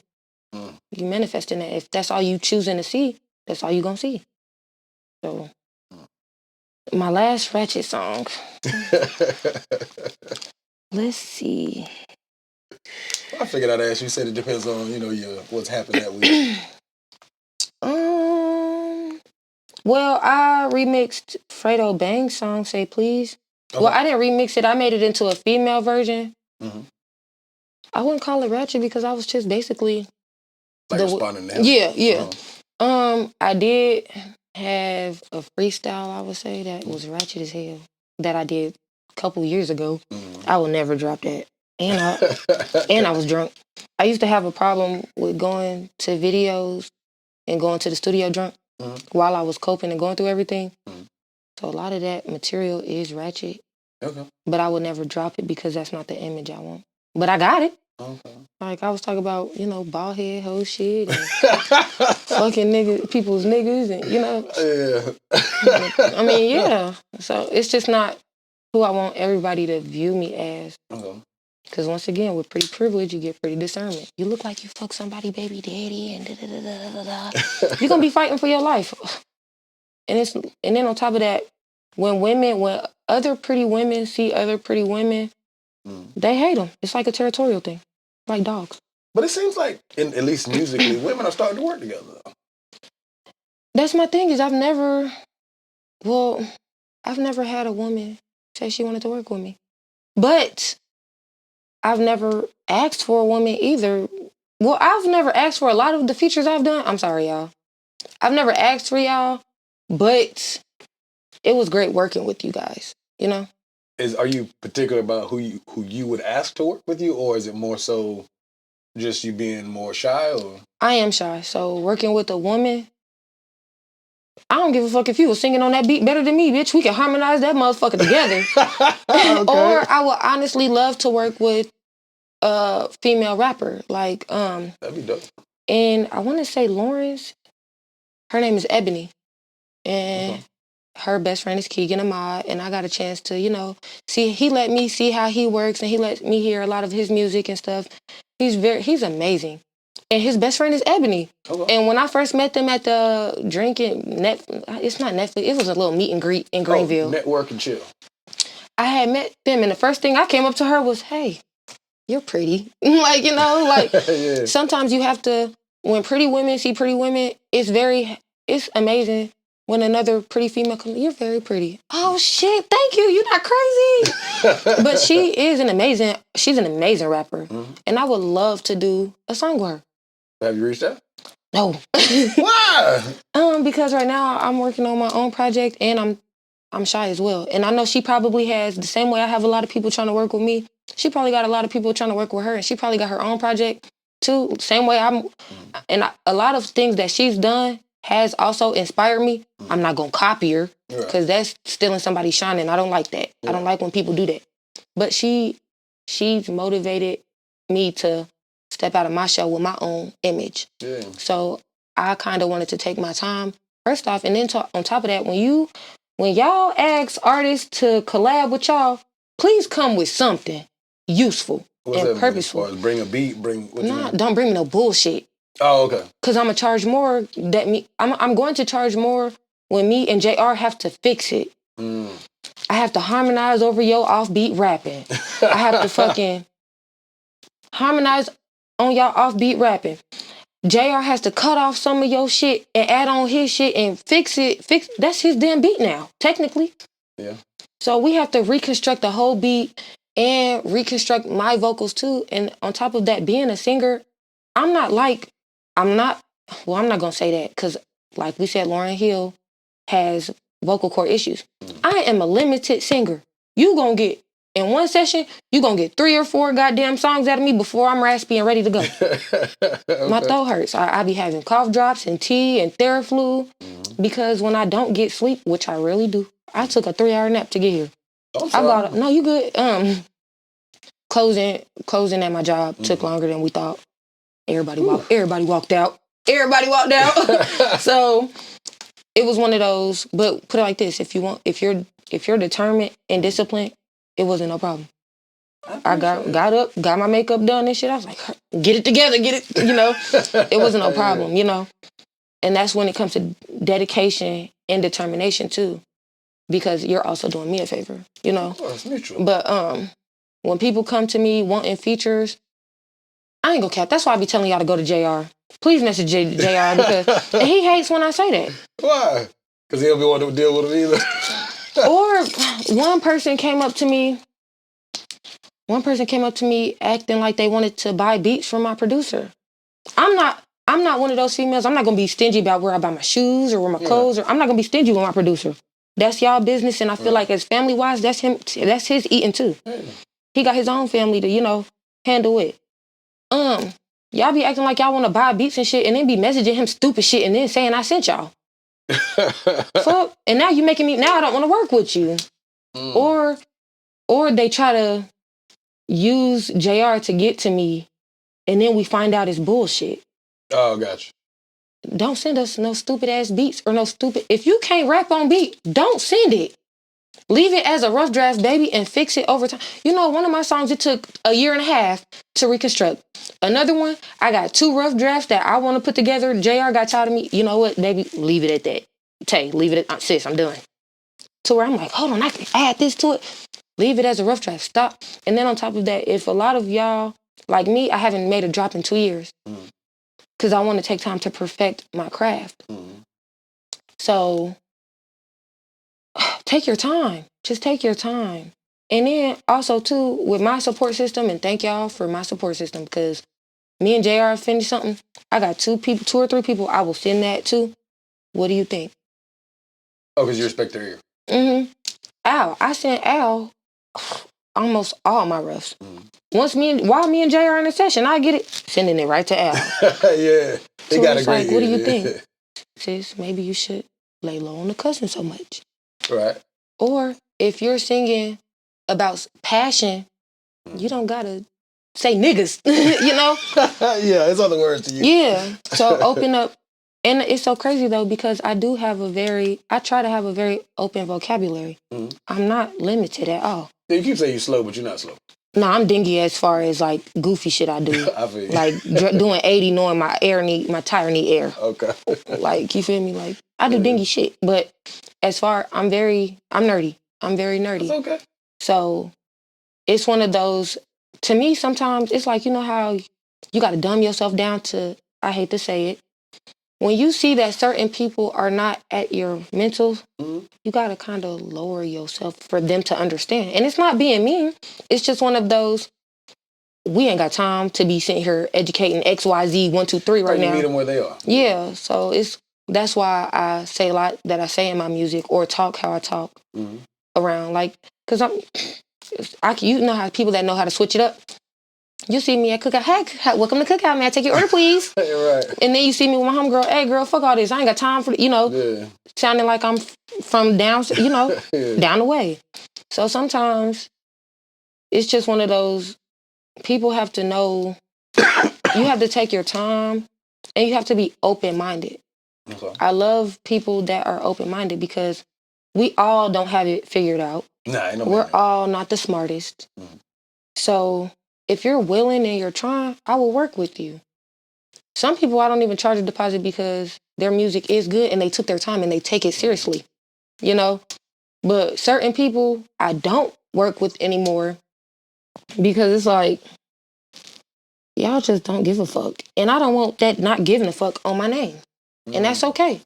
You manifesting that. If that's all you choosing to see, that's all you gonna see. So, my last ratchet song. Let's see. I figured I'd ask you. Said it depends on your what's happened that week. Well, I remixed Fredo Bang's song "Say Please." Okay. Well, I didn't remix it. I made it into a female version. Mm-hmm. I wouldn't call it ratchet because I was just basically responding to him. Yeah. I did have a freestyle, I would say, that was ratchet as hell that I did a couple years ago. Mm-hmm. I will never drop that. And I was drunk. I used to have a problem with going to videos and going to the studio drunk while I was coping and going through everything. Mm-hmm. So a lot of that material is ratchet. Okay. But I would never drop it because that's not the image I want. But I got it. Okay. Like, I was talking about, bald head, hoe shit, and fucking people's niggas, and, Yeah. I mean, yeah. So it's just not who I want everybody to view me as. Okay. Because once again, with pretty privilege, you get pretty discernment. You look like you fuck somebody baby daddy and da-da-da-da-da-da. You're going to be fighting for your life. And then on top of that, when other pretty women see other pretty women, they hate them. It's like a territorial thing, like dogs. But it seems like, at least musically, women are starting to work together. That's my thing. Is I've never had a woman say she wanted to work with me, but I've never asked for a woman either. Well, I've never asked for a lot of the features I've done. I'm sorry, y'all. I've never asked for y'all, but it was great working with you guys. Are you particular about who you would ask to work with you, or is it more so just you being more shy? Or I am shy, so working with a woman, I don't give a fuck if you was singing on that beat better than me, bitch. We can harmonize that motherfucker together. Okay. Or I would honestly love to work with a female rapper, like that'd be dope. And I want to say Lawrence. Her name is Ebony, and her best friend is Keegan Ahmad, and I got a chance to, see. He let me see how he works, and he let me hear a lot of his music and stuff. He's amazing, and his best friend is Ebony. Okay. And when I first met them at the it's not Netflix. It was a little meet and greet in Greenville. Network and chill. I had met them, and the first thing I came up to her was, "Hey, you're pretty." Yeah. Sometimes you have to. When pretty women see pretty women, it's amazing. When another pretty female comes, "You're very pretty." Oh shit, thank you. You're not crazy. But she's an amazing rapper. Mm-hmm. And I would love to do a song with her. Have you reached out? No. Why? Because right now I'm working on my own project and I'm shy as well. And I know she probably has, the same way I have a lot of people trying to work with me, she probably got a lot of people trying to work with her, and she probably got her own project too. Same way a lot of things that she's done has also inspired me. I'm not going to copy her because that's stealing somebody's shine, and I don't like that. Yeah. I don't like when people do that. But she's motivated me to step out of my shell with my own image. Yeah. So I kind of wanted to take my time, first off, and then on top of that, when y'all ask artists to collab with y'all, please come with something useful and purposeful. As bring a beat, don't bring me no bullshit. Oh, okay. Because I'm gonna charge more. I'm going to charge more when me and JR have to fix it. I have to harmonize over your offbeat rapping. I have to fucking harmonize on y'all offbeat rapping. JR has to cut off some of your shit and add on his shit and fix it. That's his damn beat now, technically. Yeah. So we have to reconstruct the whole beat and reconstruct my vocals too. And on top of that, being a singer, I'm not gonna say that because like we said, Lauryn Hill has vocal cord issues. I am a limited singer. You gonna get, in one session, you gonna get 3 or 4 goddamn songs out of me before I'm raspy and ready to go. Okay. My throat hurts. I be having cough drops and tea and Theraflu because when I don't get sleep, which I really do, I took a 3-hour nap to get here. I'm sorry. No, you good. Closing at my job took longer than we thought. Everybody walked out. So it was one of those, but put it like this, if you're determined and disciplined, it wasn't no problem. I got up, got my makeup done and shit. I was like, get it together, it wasn't no problem, And that's when it comes to dedication and determination too. Because you're also doing me a favor, Of course, mutual. But when people come to me wanting features, I ain't gonna cap. That's why I be telling y'all to go to JR. Please message JR because and he hates when I say that. Why? Because he don't be wanting to deal with it either. Or one person came up to me acting like they wanted to buy beats from my producer. I'm not one of those females. I'm not gonna be stingy about where I buy my shoes or where my clothes or I'm not gonna be stingy with my producer. That's y'all business, and I feel like as family wise, that's his eating too. He got his own family to, handle it. Y'all be acting like y'all want to buy beats and shit and then be messaging him stupid shit and then saying I sent y'all. Fuck. And now you making me, now I don't want to work with you. Or they try to use JR to get to me and then we find out it's bullshit. Oh, gotcha. Don't send us no stupid ass beats or no stupid, if you can't rap on beat, don't send it. Leave it as a rough draft, baby, and fix it over time. One of my songs, it took 1.5 years to reconstruct. Another one, I got 2 rough drafts that I want to put together. JR got tired of me. You know what, baby? Leave it at that. Tay, leave it at, sis, I'm done. To where I'm like, hold on, I can add this to it. Leave it as a rough draft. Stop. And then on top of that, if a lot of y'all, like me, I haven't made a drop in 2 years. Because I want to take time to perfect my craft. So take your time. Just take your time. And then also too, with my support system, and thank y'all for my support system, because me and JR finished something. I got 2 or 3 people I will send that to. What do you think? Oh, because you respect their ear. Al. I sent Al almost all my roughs. While me and JR in a session, I get it, sending it right to Al. Yeah. He So got it's a great like, what do ear, you think? Sis, maybe you should lay low on the cussing so much. Right. Or if you're singing about passion, you don't gotta say niggas, Yeah, it's other words to use. Yeah. So open up. And it's so crazy though, because I try to have a very open vocabulary. I'm not limited at all. You keep saying you're slow, but you're not slow. No, I'm dingy as far as like goofy shit I do. I feel you. Like doing 80 knowing my tire need air. Okay. Like, you feel me? Like, I do dingy shit. But as far, I'm nerdy. I'm very nerdy. That's okay. So it's one of those, to me, sometimes it's like, how you got to dumb yourself down to, I hate to say it, when you see that certain people are not at your mental, you got to kind of lower yourself for them to understand. And it's not being mean. It's just one of those, we ain't got time to be sitting here educating X, Y, Z, 1, 2, 3 right now. You meet them where they are. Yeah. So that's why I say a lot that I say in my music or talk how I talk around. Like, because you know how people that know how to switch it up. You see me at cookout. Hey, welcome to cookout, man. Take your order, please. Right. And then you see me with my homegirl. Hey, girl, fuck all this. I ain't got time for sounding like I'm from down, down the way. So sometimes it's just one of those. People have to know. You have to take your time, and you have to be open-minded. Okay. I love people that are open-minded because we all don't have it figured out. Nah, we're all not the smartest. So if you're willing and you're trying, I will work with you. Some people I don't even charge a deposit because their music is good and they took their time and they take it seriously, But certain people I don't work with anymore because it's like, y'all just don't give a fuck. And I don't want that not giving a fuck on my name. And that's okay.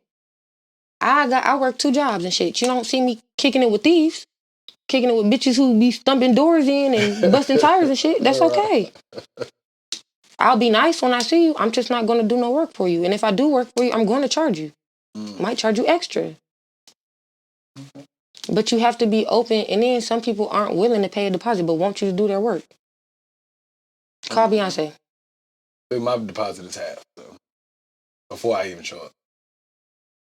I work 2 jobs and shit. You don't see me kicking it with thieves. Kicking it with bitches who be stumping doors in and busting tires and shit. That's okay. I'll be nice when I see you. I'm just not going to do no work for you. And if I do work for you, I'm going to charge you. Might charge you extra. But you have to be open. And then some people aren't willing to pay a deposit, but want you to do their work. Call Beyonce. My deposit is half, so before I even show up.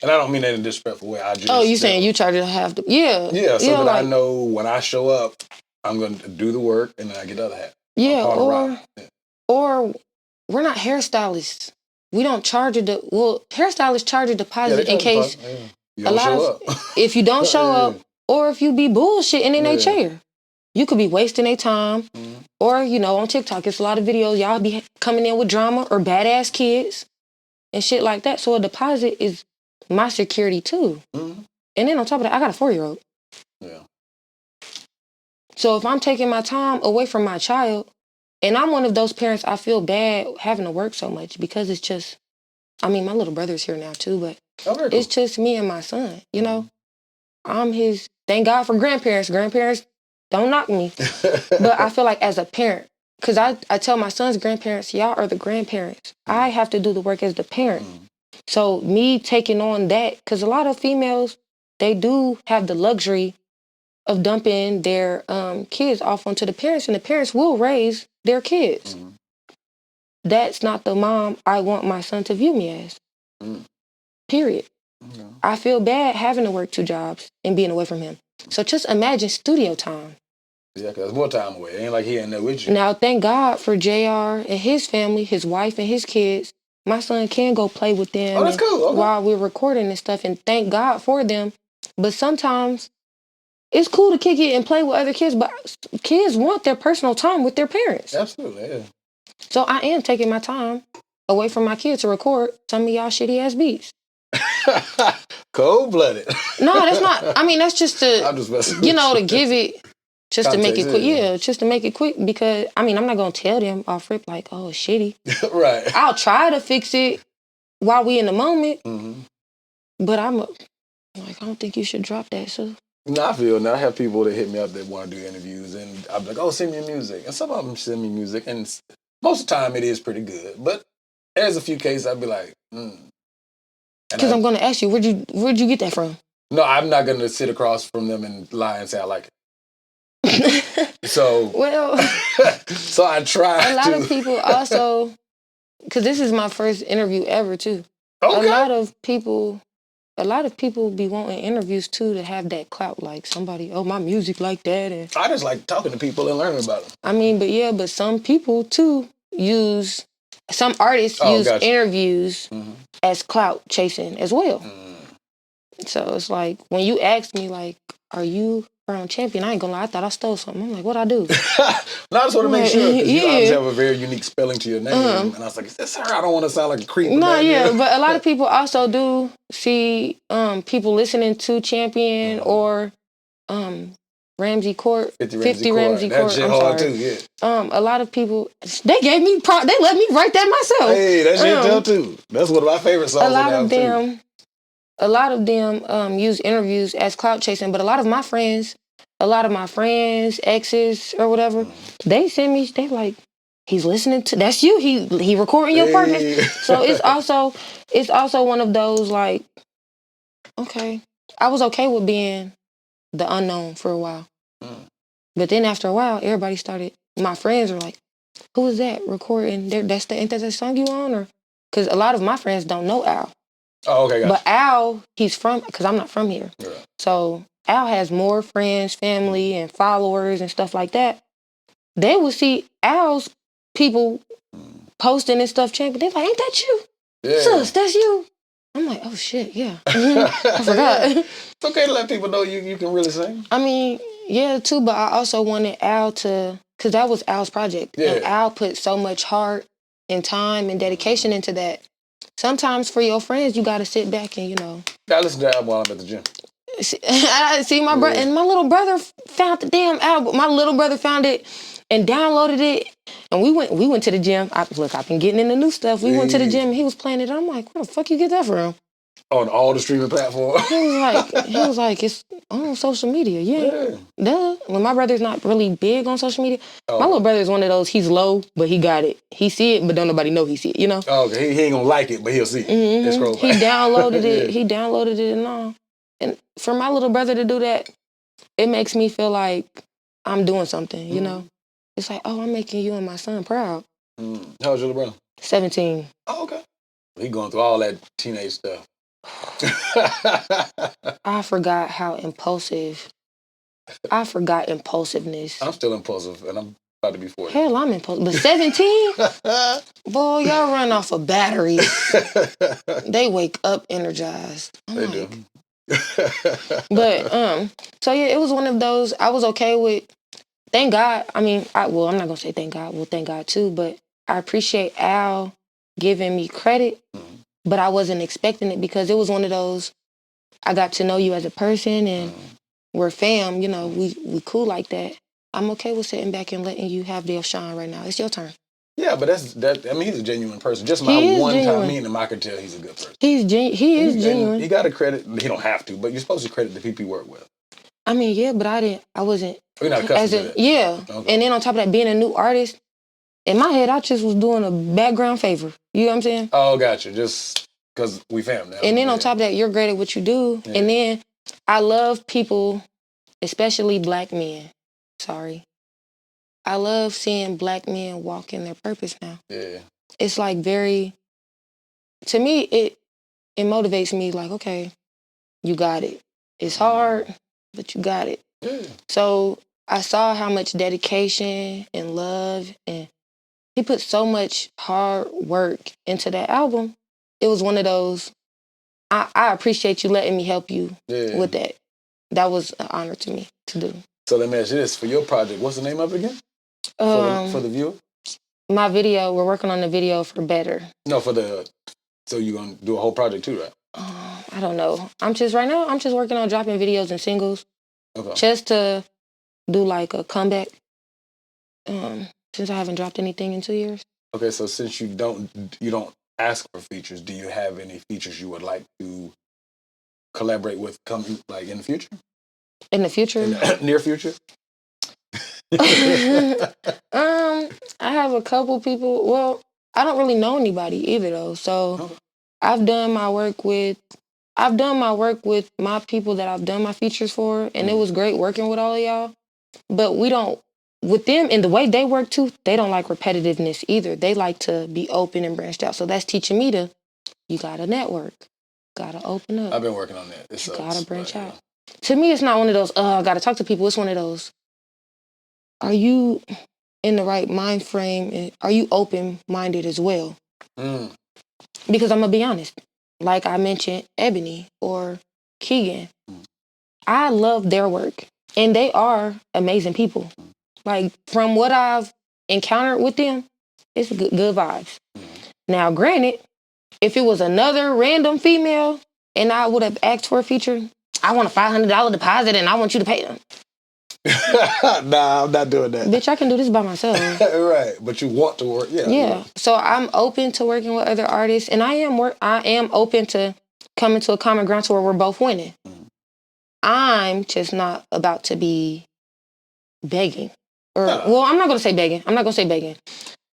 And I don't mean that in a disrespectful way. I just you saying you charge it half? Yeah, so that I know when I show up, I'm going to do the work and then I get the other half. Yeah, or we're not hairstylists. We don't charge hairstylists charge a deposit in case you don't show up. If you don't show up, or if you be bullshitting in a chair. You could be wasting their time. Or, on TikTok, it's a lot of videos. Y'all be coming in with drama or badass kids and shit like that. So a deposit is my security too. And then on top of that, I got a 4-year-old. Yeah. So if I'm taking my time away from my child, and I'm one of those parents, I feel bad having to work so much because it's just, my little brother's here now too, but it's just me and my son, I'm his, thank God for grandparents. Grandparents, don't knock me. But I feel like as a parent, because I tell my son's grandparents, y'all are the grandparents. I have to do the work as the parent. So me taking on that, because a lot of females, they do have the luxury of dumping their kids off onto the parents, and the parents will raise their kids. That's not the mom I want my son to view me as. Period. I feel bad having to work 2 jobs and being away from him. So just imagine studio time. Yeah, because there's more time away. It ain't like he ain't there with you. Now, thank God for JR and his family, his wife and his kids. My son can go play with them that's cool. Okay. while we're recording and stuff, and thank God for them. But sometimes it's cool to kick it and play with other kids, but kids want their personal time with their parents. Absolutely, yeah. So I am taking my time away from my kids to record some of y'all shitty-ass beats. Cold-blooded. No, that's not. That's just to, I'm just messing to give it, just context, to make it quick. Yeah, just to make it quick because, I'm not going to tell them off rip like, oh, it's shitty. Right. I'll try to fix it while we in the moment, but I don't think you should drop that, so. No, I feel now I have people that hit me up that want to do interviews, and I'm like, oh, send me music. And some of them send me music, and most of the time it is pretty good. But there's a few cases I'd be like, Because I'm going to ask you, where'd you get that from? No, I'm not going to sit across from them and lie and say I like it. So, so I try. A lot of people also, because this is my first interview ever too. Okay. A lot of people be wanting interviews too to have that clout, like somebody, my music like that. And I just like talking to people and learning about them. But some people too some artists use interviews as clout chasing as well. So it's like, when you ask me like, are you Brown Champion? I ain't gonna lie, I thought I stole something. I'm like, what'd I do? No, I just want to make sure, because you obviously have a very unique spelling to your name. And I was like, is this her? I don't want to sound like a creep. No, but a lot of people also do see people listening to Champion or Ramsey Court. 50 Ramsey Court. That shit hard too, yeah. A lot of people, they gave me, they let me write that myself. Hey, that shit tell too. That's one of my favorite songs. A lot of them use interviews as clout chasing, but a lot of my friends, exes or whatever, they send me, they like, he's listening to, that's you, he recording your partners. So it's also one of those like, okay, I was okay with being the unknown for a while. But then after a while, everybody started, my friends were like, who is that recording? Ain't that the song you on? Or, because a lot of my friends don't know Al. Oh, okay, gotcha. But Al, he's from, because I'm not from here. Yeah. So Al has more friends, family, and followers and stuff like that. They will see Al's people posting and stuff, Champion. They're like, ain't that you? Yeah. Sis, that's you. I'm like, oh shit, yeah. I forgot. It's okay to let people know you can really sing. Yeah, too, but I also wanted Al to, because that was Al's project. Yeah. And Al put so much heart and time and dedication into that. Sometimes for your friends, you got to sit back and, Gotta listen to the album while I'm at the gym. See my brother, and my little brother found the damn album. My little brother found it and downloaded it. And we went to the gym. I've been getting into new stuff. We went to the gym and he was playing it. I'm like, where the fuck you get that from? On all the streaming platforms. He was like, it's on social media. Yeah. Duh. When my brother's not really big on social media, my little brother is one of those, he's low, but he got it. He see it, but don't nobody know he see it, you know? Oh, okay. He ain't gonna like it, but he'll see it. Mm-hmm. He downloaded it. He downloaded it and all. And for my little brother to do that, it makes me feel like I'm doing something, you know? It's like, oh, I'm making you and my son proud. How old's your little brother? 17. Oh, okay. He going through all that teenage stuff. I forgot how impulsive. I forgot impulsiveness. I'm still impulsive, and I'm about to be 40. Hell, I'm impulsive. But 17? Boy, y'all run off of batteries. They wake up energized. They do. But, so yeah, it was one of those, I was okay with, thank God. I mean, I'm not going to say thank God. Well, thank God too. But I appreciate Al giving me credit, but I wasn't expecting it because it was one of those, I got to know you as a person and we're fam, you know, we cool like that. I'm okay with sitting back and letting you have your shine right now. It's your turn. Yeah, but I mean, he's a genuine person. Just my one time meeting him, I could tell he's a good person. He is genuine. He got to credit. He don't have to, but you're supposed to credit the people you work with. I mean, yeah, but I wasn't. You're not accustomed to that. Yeah. Okay. And then on top of that, being a new artist, in my head, I just was doing a background favor. You know what I'm saying? Oh, gotcha. Just because we fam now. And then on top of that, you're great at what you do. Yeah. And then I love people, especially black men. Sorry. I love seeing black men walk in their purpose now. Yeah. It's like to me, it motivates me like, okay, you got it. It's hard, but you got it. So I saw how much dedication and love, and he put so much hard work into that album. It was one of those, I appreciate you letting me help you with that. That was an honor to me to do. So let me ask you this. For your project, what's the name of it again? For the viewer? My video, we're working on the video for Better. No, so you're going to do a whole project too, right? I don't know. I'm just working on dropping videos and singles. Okay. Just to do like a comeback. Since I haven't dropped anything in 2 years. Okay, so since you don't ask for features, do you have any features you would like to collaborate with like in the future? In the future? In the near future? I have a couple people. Well, I don't really know anybody either though. So I've done my work with my people that I've done my features for, and it was great working with all of y'all. But with them and the way they work too, they don't like repetitiveness either. They like to be open and branched out. So that's teaching me you gotta network, gotta open up. I've been working on that. You gotta branch out. To me, it's not one of those, I gotta talk to people. It's one of those, are you in the right mind frame? And are you open-minded as well? Because I'm gonna be honest. Like I mentioned, Ebony or Keegan, I love their work. And they are amazing people. Like, from what I've encountered with them, it's good vibes. Now, granted, if it was another random female and I would have asked for a feature, I want a $500 deposit and I want you to pay them. Nah, I'm not doing that. Bitch, I can do this by myself. Right, but you want to work, yeah. Yeah, so I'm open to working with other artists, and I am open to coming to a common ground to where we're both winning. I'm just not about to be begging. Well, I'm not going to say begging.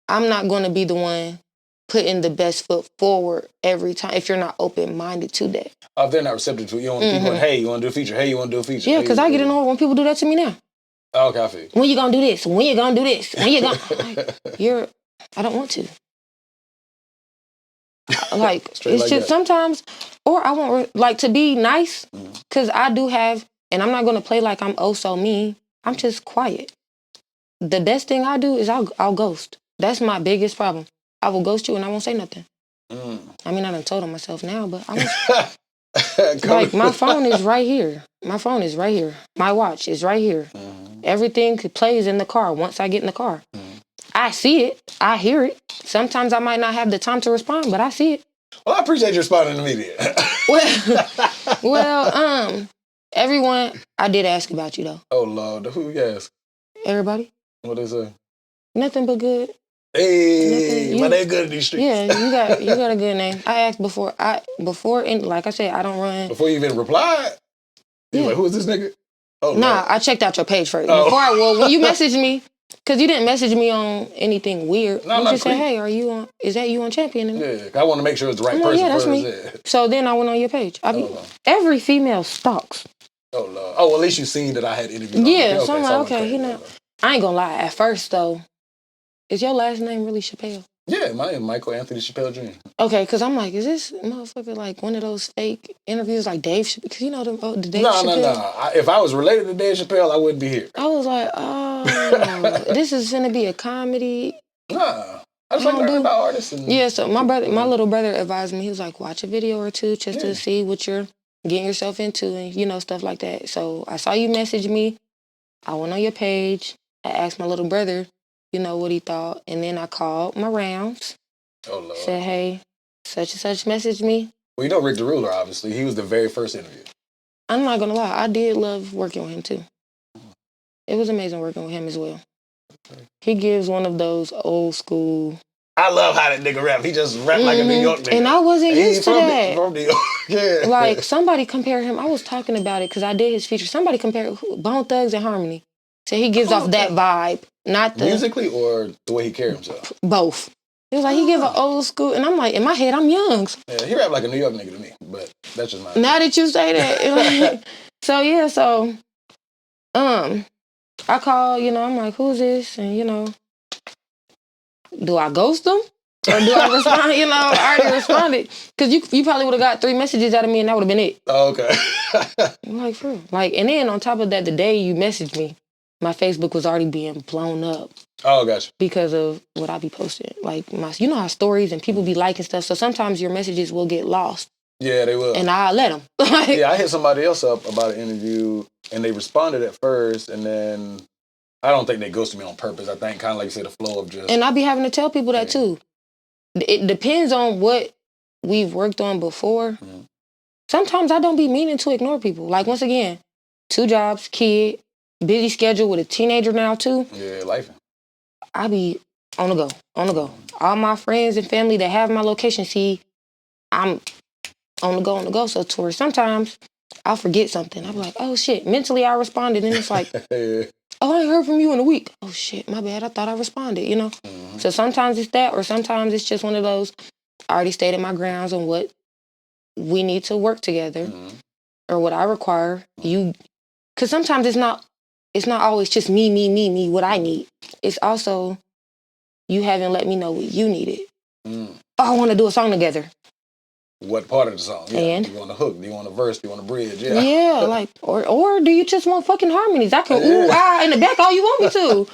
I'm not going to be the one putting the best foot forward every time if you're not open-minded to that. If they're not receptive to it, you don't want to keep going, hey, you want to do a feature? Hey, you want to do a feature? Yeah, because I get annoyed when people do that to me now. Okay, I feel you. When you going to do this? When you going to do this? When you going to... I don't want to. Like, it's like just that. Sometimes... Or I want, like, to be nice, because I do have... And I'm not going to play like I'm oh so mean. I'm just quiet. The best thing I do is I'll ghost. That's my biggest problem. I will ghost you and I won't say nothing. I mean, I done told on myself now, but I was like, my phone is right here. My phone is right here. My watch is right here. Everything plays in the car once I get in the car. I see it. I hear it. Sometimes I might not have the time to respond, but I see it. Well, I appreciate you responding to media. well, everyone, I did ask about you though. Oh Lord, who you ask? Everybody. What they say? Nothing but good. Hey, My name good in these streets. Yeah, you got a good name. I asked before, and like I said, I don't run. Before you even replied, you like, who is this nigga? Oh, nah, Lord. I checked out your page first. Oh. Before when you messaged me, because you didn't message me on anything weird. No, you just said, hey, is that you on Champion? Yeah, I want to make sure it's the right person that's first. me. Yeah. So then I went on your page. Every female stalks. Oh, Lord. Oh, well, at least you seen that I had interviewed. Yeah, so I'm like, okay, I ain't gonna lie. At first, though, is your last name really Chappelle? Yeah, my name is Michael Anthony Chappelle Jr. Okay, because I'm like, is this motherfucker like one of those fake interviews like Dave Chappelle? Because you know the Dave Chappelle? No. If I was related to Dave Chappelle, I wouldn't be here. I was like, oh, this is going to be a comedy. Nah. I just like learning about artists. Yeah, so my little brother advised me. He was like, watch a video or two just to see what you're getting yourself into and, stuff like that. So I saw you message me. I went on your page. I asked my little brother, what he thought. And then I called my rounds. Oh, Lord. Said, hey, such and such messaged me. Well, you know Rick the Ruler, obviously. He was the very first interview. I'm not going to lie. I did love working with him, too. It was amazing working with him as well. He gives one of those old school... I love how that nigga rap. He just rap like a New York nigga. And I wasn't used to that. From New York. Yeah. Like, somebody compared him... I was talking about it because I did his feature. Somebody compared Bone Thugs and Harmony. So he gives off that vibe. Not the... Musically or the way he carries himself? Both. He was like, he give an old school... And I'm like, in my head, I'm young. Yeah, he rap like a New York nigga to me. But that's just my... Now that you say that. I call, I'm like, who's this? And, do I ghost them? Or do I respond? I already responded. Because you probably would have got 3 messages out of me and that would have been it. Oh, okay. I'm like, for real. Like, and then on top of that, the day you messaged me, my Facebook was already being blown up. Oh, gotcha. Because of what I be posting. Like, how stories and people be liking stuff. So sometimes your messages will get lost. Yeah, they will. And I let them. Yeah, I hit somebody else up about an interview, and they responded at first, and then I don't think they ghosted me on purpose. I think kind of like you said, the flow of just... And I be having to tell people that too. It depends on what we've worked on before. Mm-hmm. Sometimes I don't be meaning to ignore people. Like, once again, 2 jobs, kid, busy schedule with a teenager now too. Yeah, life. I be on the go. All my friends and family that have my location, I'm on the go. So to where sometimes I'll forget something. I'll be like, oh shit. Mentally I responded and it's like, yeah. Oh, I ain't heard from you in a week. Oh shit, my bad. I thought I responded, Mm-hmm. So sometimes it's that, or sometimes it's just one of those, I already stated my grounds on what we need to work together, mm-hmm. or what I require. Because sometimes it's not always just me, what I need. It's also, you haven't let me know what you needed. Mm. Oh, I want to do a song together. What part of the song? Yeah. And do you want a hook? Do you want a verse? Do you want a bridge? Yeah. Yeah, like, or do you just want fucking harmonies? I can ooh, ah, in the back all you want me to.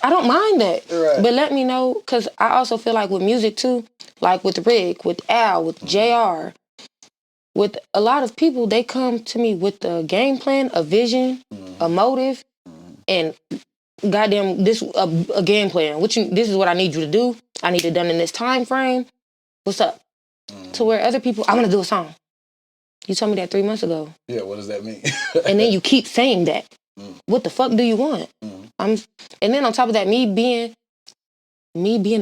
I don't mind that. Right. But let me know, because I also feel like with music too, like with Rick, with Al, with JR, with a lot of people, they come to me with a game plan, a vision, a motive, and goddamn, this a game plan. This is what I need you to do. I need it done in this time frame. What's up? To where other people, I want to do a song. You told me that 3 months ago. Yeah, what does that mean? And then you keep saying that. What the fuck do you want? And then on top of that, me being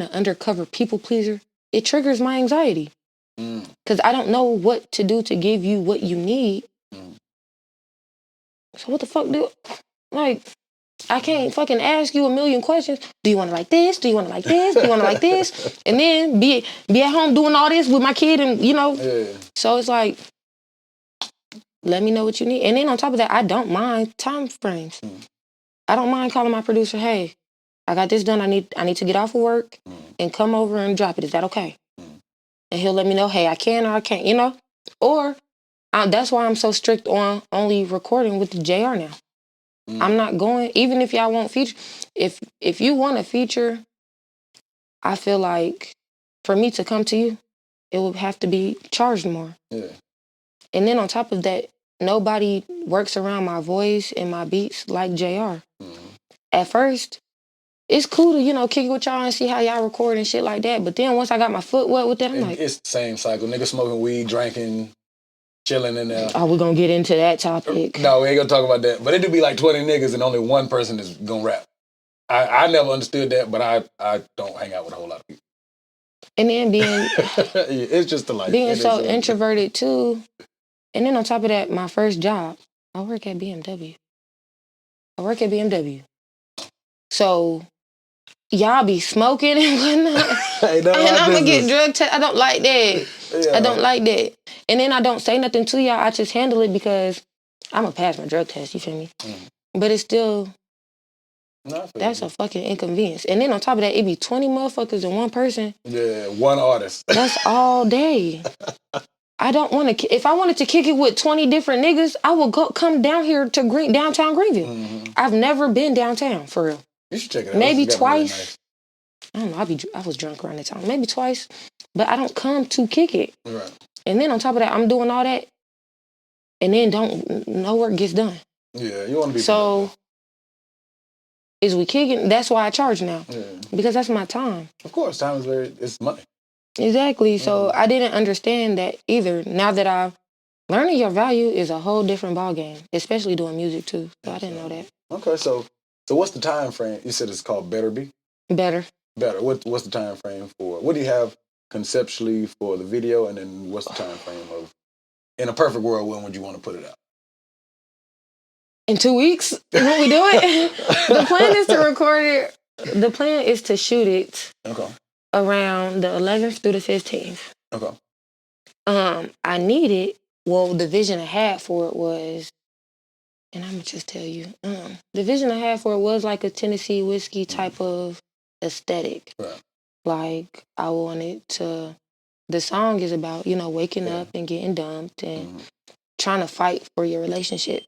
an undercover people pleaser, it triggers my anxiety. Because I don't know what to do to give you what you need. So what the fuck I can't fucking ask you a million questions. Do you want it like this? Do you want it like this? Do you want it like this? And then be at home doing all this with my kid and, Yeah. So it's like, let me know what you need. And then on top of that, I don't mind time frames. I don't mind calling my producer, hey, I got this done. I need to get off of work and come over and drop it. Is that okay? And he'll let me know, hey, I can or I can't, Or that's why I'm so strict on only recording with the JR now. I'm not going, even if y'all want feature, if you want a feature, I feel like for me to come to you, it would have to be charged more. Yeah. And then on top of that, nobody works around my voice and my beats like JR. At first, it's cool to, kick it with y'all and see how y'all record and shit like that. But then once I got my foot wet with that, I'm like... It's the same cycle. Niggas smoking weed, drinking, chilling in there. Are we gonna get into that topic? No, we ain't gonna talk about that. But it do be like 20 niggas and only one person is gonna rap. I never understood that, but I don't hang out with a whole lot of people. And then it's just the life. being so introverted too. And then on top of that, my first job, I work at BMW. So y'all be smoking and whatnot. And I'm gonna get drug tested. I don't like that. Yeah. I don't like that. And then I don't say nothing to y'all. I just handle it because I'm gonna pass my drug test. You feel me? But it's still, that's a fucking inconvenience. And then on top of that, it be 20 motherfuckers and one person. Yeah, one artist. That's all day. I don't want to. If I wanted to kick it with 20 different niggas, I would come down here to downtown Greenville. I've never been downtown for real. You should check it out. Maybe twice. Really nice. I don't know. I was drunk around that time. Maybe twice, but I don't come to kick it. Right. And then on top of that, I'm doing all that, and then no work gets done. Yeah, you want to be. So, is we kicking? That's why I charge now. Yeah. Because that's my time. Of course, time is it's money. Exactly. So I didn't understand that either. Now that I've learning your value is a whole different ballgame, especially doing music too. So I didn't know that. Okay, so what's the time frame? You said it's called Better. Better. What's the time frame for? What do you have conceptually for the video, and then what's the time frame of? In a perfect world, when would you want to put it out? In 2 weeks, when we do it. The plan is to record it. The plan is to shoot it. Okay. Around the 11th through the 15th. Okay. I needed. Well, the vision I had for it was, and I'm gonna just tell you, the vision I had for it was like a Tennessee whiskey type of aesthetic. Right. Like I wanted to. The song is about waking up and getting dumped and trying to fight for your relationship.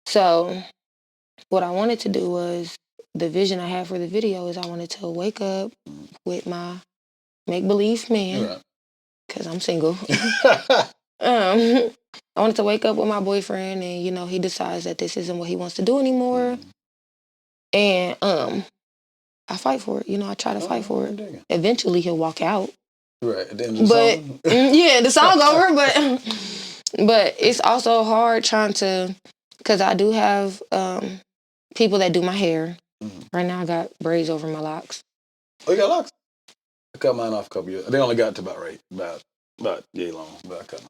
So what I wanted to do was, the vision I had for the video is I wanted to wake up with my make-believe man, because I'm single. I wanted to wake up with my boyfriend and, he decides that this isn't what he wants to do anymore. And I fight for it. I try to fight for it. Eventually he'll walk out. Right. At the end of the song. Yeah, the song's over, but it's also hard trying to, because I do have people that do my hair. Right now I got braids over my locks. Oh, you got locks? I cut mine off a couple years. They only got to about yay long, but I cut mine.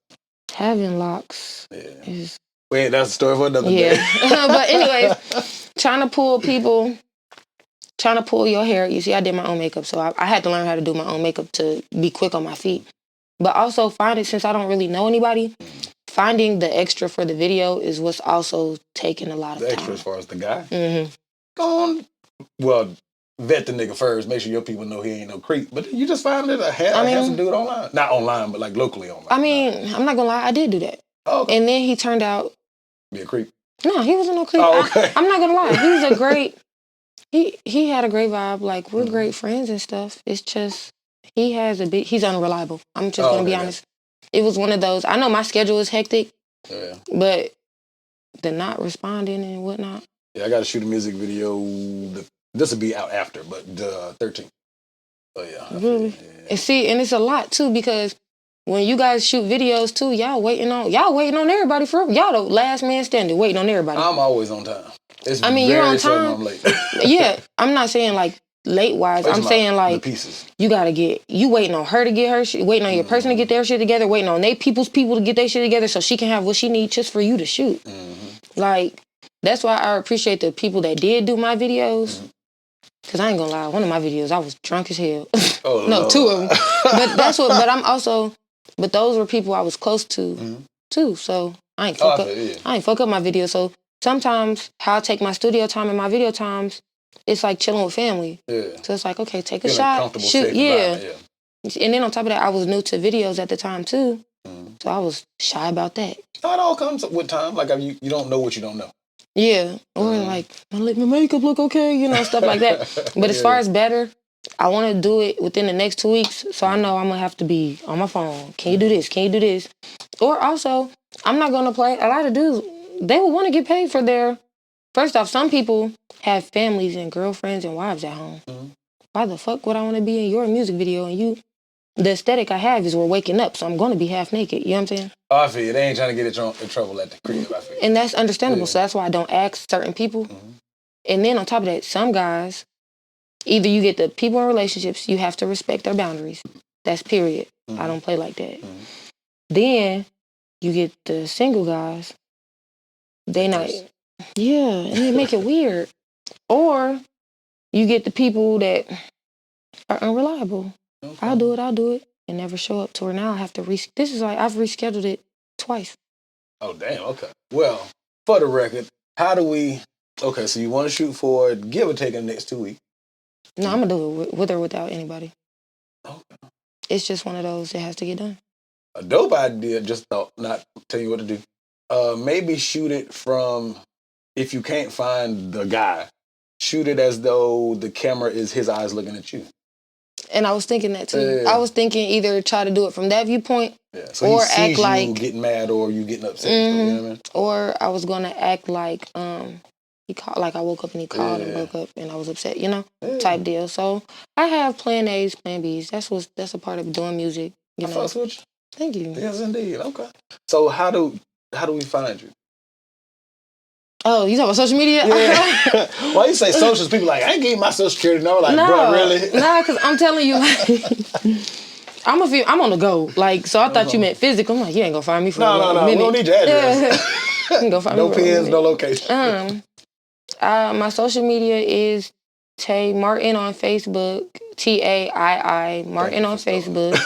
Having locks is... Wait, that's a story for another day. But anyways, trying to pull your hair. You see, I did my own makeup, so I had to learn how to do my own makeup to be quick on my feet. But also since I don't really know anybody, finding the extra for the video is what's also taking a lot of time. The extra as far as the guy? Go on. Well, vet the nigga first. Make sure your people know he ain't no creep. But you just found it a handsome dude online. Not online, but like locally online. I mean, I'm not gonna lie, I did do that. Oh, okay. And then he turned out... Be a creep? No, he wasn't no creep. Oh, okay. I'm not gonna lie. He's a great... He had a great vibe. Like, we're great friends and stuff. It's just, he's unreliable. I'm just gonna be honest. It was one of those, I know my schedule is hectic, but the not responding and whatnot. Yeah, I got to shoot a music video. This will be out after, but the 13th. Oh, yeah. Really? Yeah. And it's a lot, too, because when you guys shoot videos, too, y'all waiting on everybody for real. Y'all the last man standing, waiting on everybody. I'm always on time. You're on time. I'm late. Yeah, I'm not saying, like, late-wise. I'm saying, like, you waiting on her to get her shit, waiting on your person to get their shit together, waiting on people's people to get their shit together so she can have what she needs just for you to shoot. Like, that's why I appreciate the people that did do my videos. Because I ain't gonna lie, one of my videos, I was drunk as hell. Oh, no, 2 of them. But those were people I was close to, too. So I ain't fuck up my video. So sometimes how I take my studio time and my video times, it's like chilling with family. Yeah. So it's like, okay, take a shot, shoot. Yeah. And then on top of that, I was new to videos at the time, too. So I was shy about that. Oh, it all comes with time. Like, you don't know what you don't know. Yeah. Or like, I let my makeup look okay, stuff like that. But as far as better, I want to do it within the next 2 weeks. So I know I'm going to have to be on my phone. Can you do this? Can you do this? Or also, I'm not going to play. A lot of dudes, they will want to get paid for their... First off, some people have families and girlfriends and wives at home. Why the fuck would I want to be in your music video and the aesthetic I have is we're waking up, so I'm going to be half naked. You know what I'm saying? Oh, I feel you. They ain't trying to get in trouble at the crib, I feel you. And that's understandable, so that's why I don't ask certain people. And then on top of that, some guys, either you get the people in relationships, you have to respect their boundaries. That's period. I don't play like that. Then you get the single guys. They not, yeah, and they make it weird. Or you get the people that are unreliable. Okay. I'll do it, and never show up to where now I have to this is like I've rescheduled it twice. Oh, damn, okay. Well, for the record, how do we, okay, so you want to shoot for it, give or take in the next 2 weeks? No, I'm going to do it with or without anybody. Okay. It's just one of those that has to get done. A dope idea, just thought, not tell you what to do. Maybe shoot it from, if you can't find the guy, shoot it as though the camera is his eyes looking at you. And I was thinking that too. I was thinking either try to do it from that viewpoint, so or he sees act like you getting mad or you getting upset. You know what I mean? Or I was gonna act like he called, like I woke up and he called and woke up and I was upset, type deal. So I have plan A's, plan B's. That's a part of doing music. You know. Fucks with you. Thank you. Yes, indeed. Okay. So how do we find you? Oh, you talking about social media? Yeah. Why you say socials? People like, I ain't getting my social security number. Like, bro, really? Nah, because I'm telling you, like, I'm on the go. Like, so I thought you meant physical. I'm like, you ain't gonna find me for a minute. We don't need your address. You can go find no me pins, no location. My social media is Taii Martin on Facebook. Taii Martin on Facebook.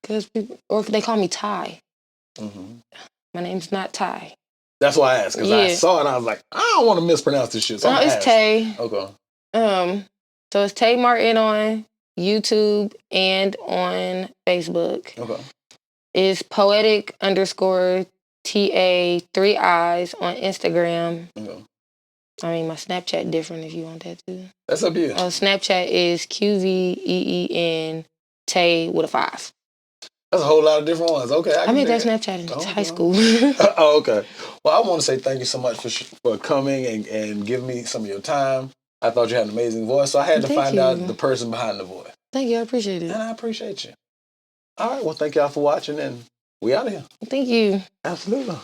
Because or they call me Ty. My name's not Ty. That's why I asked, because I saw it and I was like, I don't want to mispronounce this shit. So no, it's Taii. Okay. So it's Taii Martin on YouTube and on Facebook. Okay. It's poetic_TA 3 eyes on Instagram. Okay. I mean, my Snapchat different if you want that too. That's up to you. Snapchat is QVEEN Taii with a 5. That's a whole lot of different ones. Okay, I made that Snapchat in high school. Oh, okay. Well, I want to say thank you so much for coming and giving me some of your time. I thought you had an amazing voice, so I had to find out the person behind the voice. Thank you. I appreciate it. And I appreciate you. All right. Well, thank y'all for watching, and we out of here. Thank you. Absolutely.